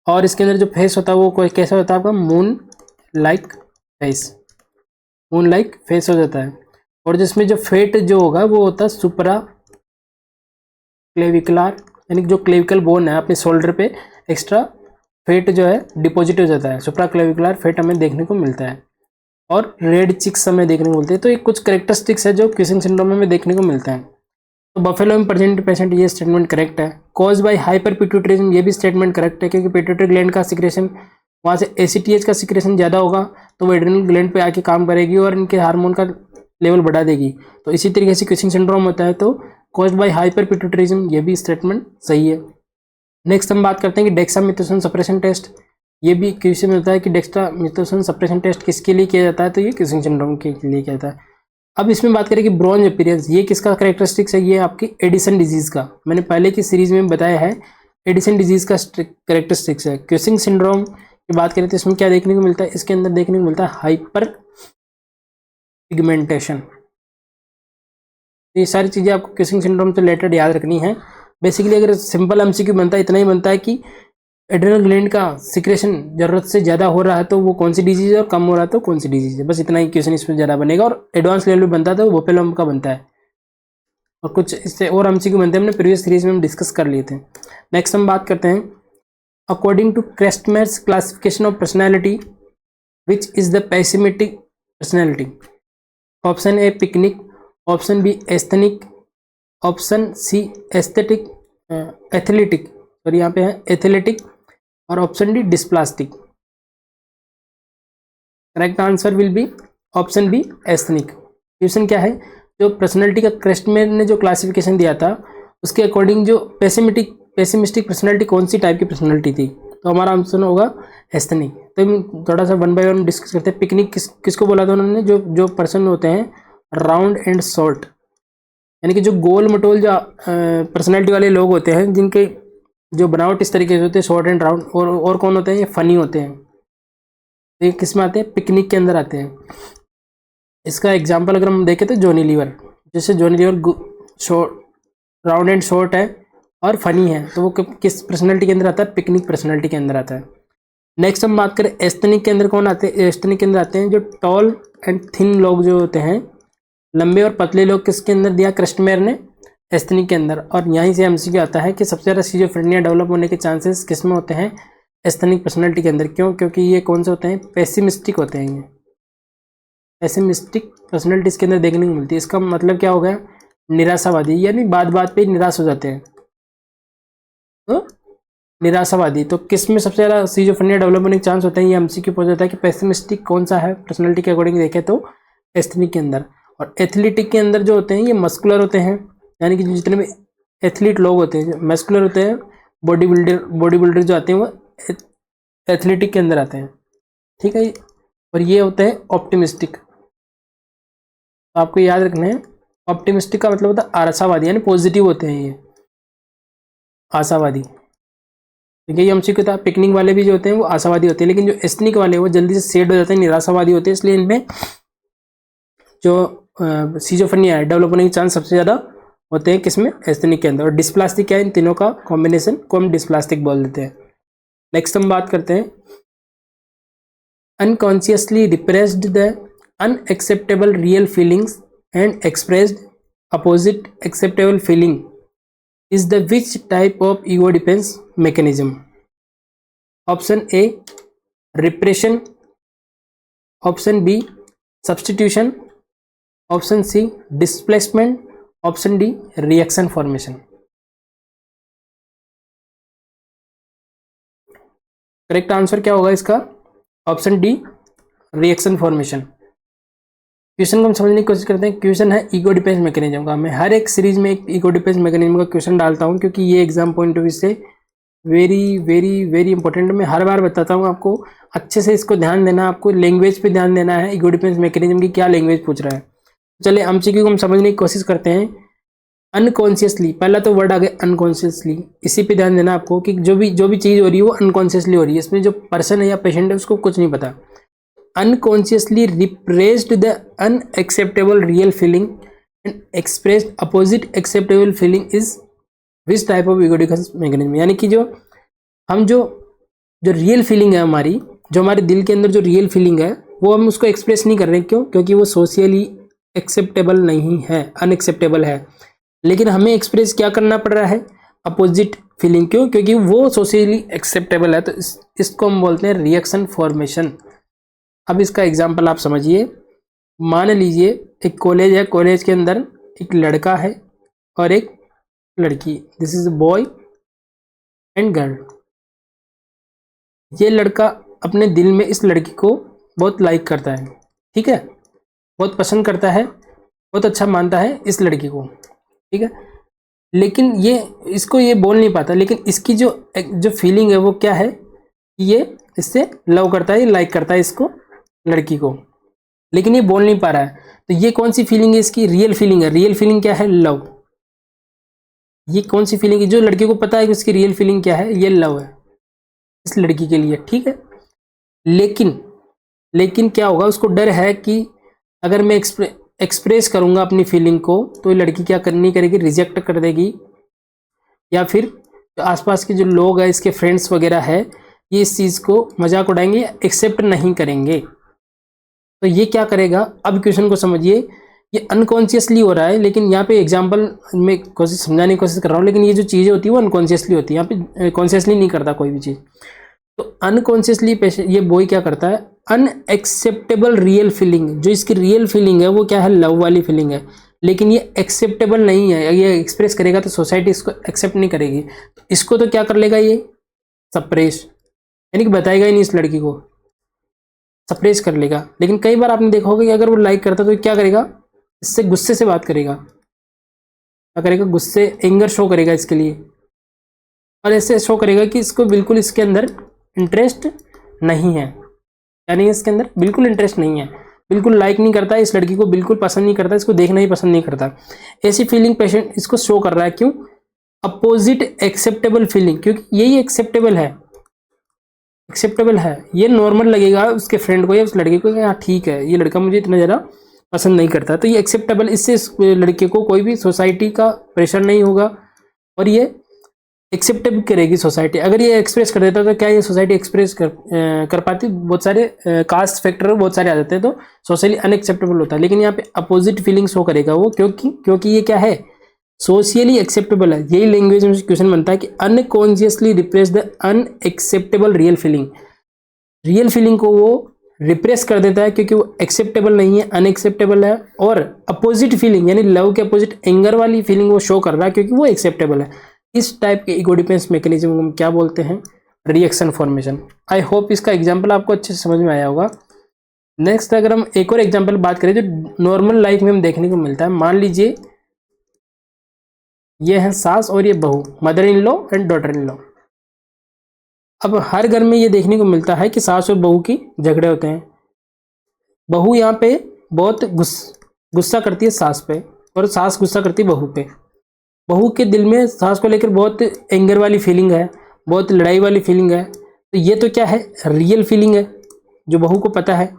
Speaker 1: और इसके अंदर जो फेस होता है वो कैसा होता है आपका, moon like face, moon like face हो जाता है। और जिसमें जो फेट जो होगा वो होता है सुपरा क्लेविकुलर, यानी कि जो क्लेविकल बोन है अपने शोल्डर पे एक्स्ट्रा फेट जो है डिपॉजिट हो जाता है, सुपरा क्लेविकुलर फेट हमें देखने को मिलता है। और रेड चिक्स हमें देखने को मिलते हैं। तो ये कुछ करेक्टरिस्टिक्स है जो क्यूसिंग सिंड्रोम में हमें देखने को मिलते हैं। तो बफेलो में प्रेजेंट पेशेंट, ये स्टेटमेंट करेक्ट है। कॉज बाय हाइपर पिट्यूटरिज्म, ये भी स्टेटमेंट करेक्ट है, क्योंकि पिट्यूटरी ग्लैंड का सिक्रेशन वहाँ से एसीटीएच का सिक्रेशन ज़्यादा होगा तो वो एड्रेनल ग्लैंड पे आके काम करेगी और इनके हार्मोन का लेवल बढ़ा देगी। तो इसी तरीके से क्यूसिंग सिंड्रोम होता है, तो कॉज बाय हाइपर पिट्यूटरिज्म, ये भी स्टेटमेंट सही है। नेक्स्ट हम बात करते हैं कि डेक्सामेथासोन सप्रेशन टेस्ट, ये भी क्वेश्चन में होता है कि डेक्सामेथासोन सप्रेशन टेस्ट किसके लिए किया जाता है, तो ये क्यूसिंग सिंड्रोम के लिए किया जाता है। अब इसमें बात करें कि ब्रॉन्ज अपीयरेंस, ये किसका करेक्टरिस्टिक्स है, ये आपकी एडिसन डिजीज का, मैंने पहले की सीरीज में बताया है, एडिसन डिजीज का करेक्टरिस्टिक्स है। क्यूसिंग सिंड्रोम की बात करें तो इसमें क्या देखने को मिलता है, इसके अंदर देखने को मिलता है हाइपर पिगमेंटेशन। ये सारी चीज़ें आपको क्यूसिंग सिंड्रोम से रिलेटेड याद रखनी है। बेसिकली अगर सिंपल एमसीक्यू बनता है, इतना ही बनता है कि एड्रेनल ग्लैंड का सिक्रेशन जरूरत से ज़्यादा हो रहा है तो वो कौन सी डिजीज है, और कम हो रहा है तो कौन सी डिजीज है, बस इतना ही क्वेश्चन इसमें ज़्यादा बनेगा। और एडवांस लेवल में बनता है तो वो बफेलो हम्प का बनता है, और कुछ इससे और एमसीक्यू बनते हैं, हमने प्रीवियस सीरीज में हम डिस्कस कर लिए थे। नेक्स्ट हम बात करते हैं according to Kretschmer's classification of personality which is the pessimistic personality. Option A pyknic, option B asthenic, option C aesthetic athletic, और यहाँ पे है एथलेटिक, और option D dysplastic. Correct answer will be option B asthenic. Question क्या है, जो personality का क्रेस्टमेयर ने जो क्लासिफिकेशन दिया था उसके अकॉर्डिंग जो पेसिमिस्टिक पर्सनैलिटी कौन सी टाइप की पर्सनैलिटी थी, तो हमारा आंसर होगा एस्थेनिक। तो हम थोड़ा सा वन बाय वन डिस्कस करते हैं। पिकनिक किसको बोला था उन्होंने, जो पर्सन होते हैं राउंड एंड शॉर्ट, यानी कि जो गोल मटोल जो पर्सनैलिटी वाले लोग होते हैं जिनके जो बनावट इस तरीके से होते हैं शॉर्ट एंड राउंड, और कौन होते हैं, ये फनी होते हैं, ये किस में आते हैं, पिकनिक के अंदर आते हैं। इसका एग्जांपल अगर हम देखें तो जॉनी लीवर, जैसे Johnny Lever short round and short है और फनी है, तो वो किस पर्सनैलिटी के अंदर आता है, पिकनिक पर्सनैलिटी के अंदर आता है। नेक्स्ट हम बात करें एस्थेनिक के अंदर कौन आते हैं, एस्थेनिक के अंदर आते हैं जो टॉल एंड थिन लोग जो होते हैं, लंबे और पतले लोग, किसके अंदर दिया क्रेस्टमेयर ने, एस्थेनिक के अंदर। और यहीं से एमसीक्यू आता है कि सबसे ज़्यादा सिजोफ्रेनिया डेवलप होने के चांसेस किस में होते हैं, एस्थेनिक पर्सनैलिटी के अंदर। क्यों, क्योंकि ये कौन से होते हैं, पेसिमिस्टिक होते हैं, ये पेसिमिस्टिक पर्सनैलिटी इसके अंदर देखने को मिलती है। इसका मतलब क्या हो गया, निराशावादी, यानी बात बात पे निराश हो जाते हैं, तो निराशावादी। तो किस में सबसे ज़्यादा सिजोफ्रेनिया डेवलप होने के चांस होते हैं, ये एमसीक्यू पूछा जाता है कि पेसिमिस्टिक कौन सा है पर्सनैलिटी के अकॉर्डिंग देखें तो एस्थेनिक के अंदर। और एथलेटिक के अंदर जो होते हैं ये मस्कुलर होते हैं, यानी कि जितने भी एथलीट लोग होते हैं मस्कुलर होते हैं, बॉडी बिल्डर जो आते हैं वो एथलेटिक के अंदर आते हैं, ठीक है। और ये होते हैं ऑप्टिमिस्टिक, तो आपको याद रखना है ऑप्टिमिस्टिक का मतलब होता है आशावादी, यानी पॉजिटिव होते हैं ये आशावादी, ठीक है। ये एमसीक्यू था। पिकनिक वाले भी जो होते हैं वो आशावादी होते हैं, लेकिन जो एस्थेनिक वाले वो जल्दी से सेड हो जाते हैं, निराशावादी होते हैं, इसलिए इनमें जो सिजोफ्रेनिया है डेवलप होने के चांस सबसे ज़्यादा होते हैं किसमें, एस्थेनिक के अंदर। और डिस्प्लास्टिक क्या है, इन तीनों का कॉम्बिनेशन को हम डिस्प्लास्टिक बोल देते हैं। नेक्स्ट हम बात करते हैं unconsciously repressed the unacceptable real feelings and expressed opposite acceptable feeling is the which type of ego defence mechanism. Option A repression, option B substitution, option C displacement, option D reaction formation. Correct answer क्या होगा इसका, option D reaction formation. Question को हम समझने की कोशिश करते हैं। क्वेश्चन है ईगो डिफेंस मैकेनिज्म का। मैं हर एक सीरीज में एक ईगो डिफेंस मैकेनिज्म का क्वेश्चन डालता हूँ, क्योंकि ये एग्जाम पॉइंट ऑफ व्यू से वेरी वेरी वेरी इंपॉर्टेंट। मैं हर बार बताता हूँ आपको, अच्छे से इसको ध्यान देना, आपको लैंग्वेज पे ध्यान देना है। ईगो डिफेंस मैकेनिज्म की क्या लैंग्वेज पूछ रहा है। चलिए एमसीक्यू को हम समझने की कोशिश करते हैं। अनकॉन्शियसली, पहला तो वर्ड आ गया अनकॉन्शियसली, इसी पे ध्यान देना आपको कि जो भी चीज़ हो रही है वो अनकॉन्शियसली हो रही है। इसमें जो पर्सन है या पेशेंट है उसको कुछ नहीं पता। unconsciously repressed the unacceptable real feeling and expressed opposite acceptable feeling is which type of ego defense mechanism। यानी कि जो हम जो रियल फीलिंग है हमारी, जो हमारे दिल के अंदर जो रियल फीलिंग है वो हम उसको एक्सप्रेस नहीं कर रहे हैं। क्यों? क्योंकि वो सोशली एक्सेप्टेबल नहीं है, अनएक्सेप्टेबल है। लेकिन हमें एक्सप्रेस क्या करना पड़ रहा है? Opposite feeling. क्यों? क्योंकि वो सोशली एक्सेप्टेबल है। तो इसको हम बोलते हैं रिएक्शन फॉर्मेशन। अब इसका एग्जाम्पल आप समझिए। मान लीजिए एक कॉलेज है, कॉलेज के अंदर एक लड़का है और एक लड़की, this is boy and girl. ये लड़का अपने दिल में इस लड़की को बहुत लाइक करता है, ठीक है, बहुत पसंद करता है, बहुत अच्छा मानता है इस लड़की को, ठीक है। लेकिन ये इसको ये बोल नहीं पाता, लेकिन इसकी जो फीलिंग है वो क्या है? ये इससे लव करता है, लाइक करता है इसको, लड़की को, लेकिन ये बोल नहीं पा रहा है। तो ये कौन सी फीलिंग है? इसकी रियल फीलिंग है। रियल फीलिंग क्या है? लव। ये कौन सी फीलिंग है? जो लड़की को पता है कि उसकी रियल फीलिंग क्या है, ये लव है इस लड़की के लिए, ठीक है। लेकिन क्या होगा? उसको डर है कि अगर मैं एक्सप्रेस करूंगा अपनी फीलिंग को तो ये लड़की क्या करनी करेगी? रिजेक्ट कर देगी, या फिर आसपास के जो लोग हैं, इसके फ्रेंड्स वगैरह है, ये इस चीज़ को मजाक उड़ाएंगे, एक्सेप्ट नहीं करेंगे। तो ये क्या करेगा? अब क्वेश्चन को समझिए। ये अनकॉन्शियसली हो रहा है, लेकिन यहाँ पे एग्जांपल में कोशिश समझाने की कोशिश कर रहा हूँ, लेकिन ये जो चीज़ें होती है वो अनकॉन्शियसली होती है। यहाँ पे कॉन्शियसली नहीं करता कोई भी चीज़। तो अनकॉन्शियसली ये बॉय क्या करता है? अनएक्सेप्टेबल रियल फीलिंग, जो इसकी रियल फीलिंग है वो क्या है? लव वाली फीलिंग है, लेकिन ये एक्सेप्टेबल नहीं है। ये एक्सप्रेस करेगा तो सोसाइटी इसको एक्सेप्ट नहीं करेगी। तो इसको तो क्या कर लेगा? ये सप्रेस, यानी कि बताएगा ही नहीं इस लड़की को, सप्रेस कर लेगा। लेकिन कई बार आपने देखा होगा कि अगर वो लाइक करता तो क्या करेगा? इससे गुस्से से बात करेगा। क्या करेगा? गुस्से, एंगर शो करेगा इसके लिए, और ऐसे शो करेगा कि इसको बिल्कुल इसके अंदर इंटरेस्ट नहीं है, यानी इसके अंदर बिल्कुल इंटरेस्ट नहीं है, बिल्कुल लाइक नहीं करता, इस लड़की को बिल्कुल पसंद नहीं करता, इसको देखना ही पसंद नहीं करता। ऐसी फीलिंग पेशेंट इसको शो कर रहा है। क्यों? अपोजिट एक्सेप्टेबल फीलिंग, क्योंकि यही एक्सेप्टेबल है, एक्सेप्टेबल है। ये नॉर्मल लगेगा उसके फ्रेंड को या उस लड़के को, हाँ ठीक है, ये लड़का मुझे इतना ज़्यादा पसंद नहीं करता, तो ये एक्सेप्टेबल। इससे इस लड़के को कोई भी सोसाइटी का प्रेशर नहीं होगा और ये एक्सेप्टेबल करेगी सोसाइटी। अगर ये एक्सप्रेस कर देता तो क्या ये सोसाइटी एक्सप्रेस कर पाती? बहुत सारे कास्ट फैक्टर बहुत सारे आ जाते हैं, तो सोशली अनएक्सेप्टेबल होता है। लेकिन यहाँ पे अपोजिट फीलिंग्स शो करेगा वो, क्योंकि ये क्या है? सोशली एक्सेप्टेबल है। यही लैंग्वेज में क्वेश्चन बनता है कि unconsciously repress the unacceptable real feeling. Real feeling को वो रिप्रेस कर देता है क्योंकि वो एक्सेप्टेबल नहीं है, अनएक्सेप्टेबल है। और अपोजिट फीलिंग यानी लव के अपोजिट एंगर वाली फीलिंग वो शो कर रहा है क्योंकि वो एक्सेप्टेबल है। इस टाइप के ईगो डिफेंस मैकेनिज्म को हम क्या बोलते हैं? Reaction formation. आई होप इसका एग्जाम्पल आपको अच्छे से समझ में आया होगा। नेक्स्ट अगर हम एक और एग्जाम्पल बात करें जो नॉर्मल लाइफ में हम देखने को मिलता है, मान लीजिए ये है सास और ये बहू, mother in law and daughter in law. अब हर घर में ये देखने को मिलता है कि सास और बहू की झगड़े होते हैं। बहू यहाँ पे बहुत गुस्सा करती है सास पे, और सास गुस्सा करती है बहू पे। बहू के दिल में सास को लेकर बहुत एंगर वाली फीलिंग है, बहुत लड़ाई वाली फीलिंग है। तो ये तो क्या है? रियल फीलिंग है जो बहू को पता है।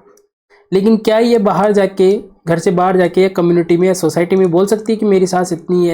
Speaker 1: लेकिन क्या ये बाहर जाके, घर से बाहर जाके, या कम्युनिटी में या सोसाइटी में बोल सकती है कि मेरी सास इतनी है,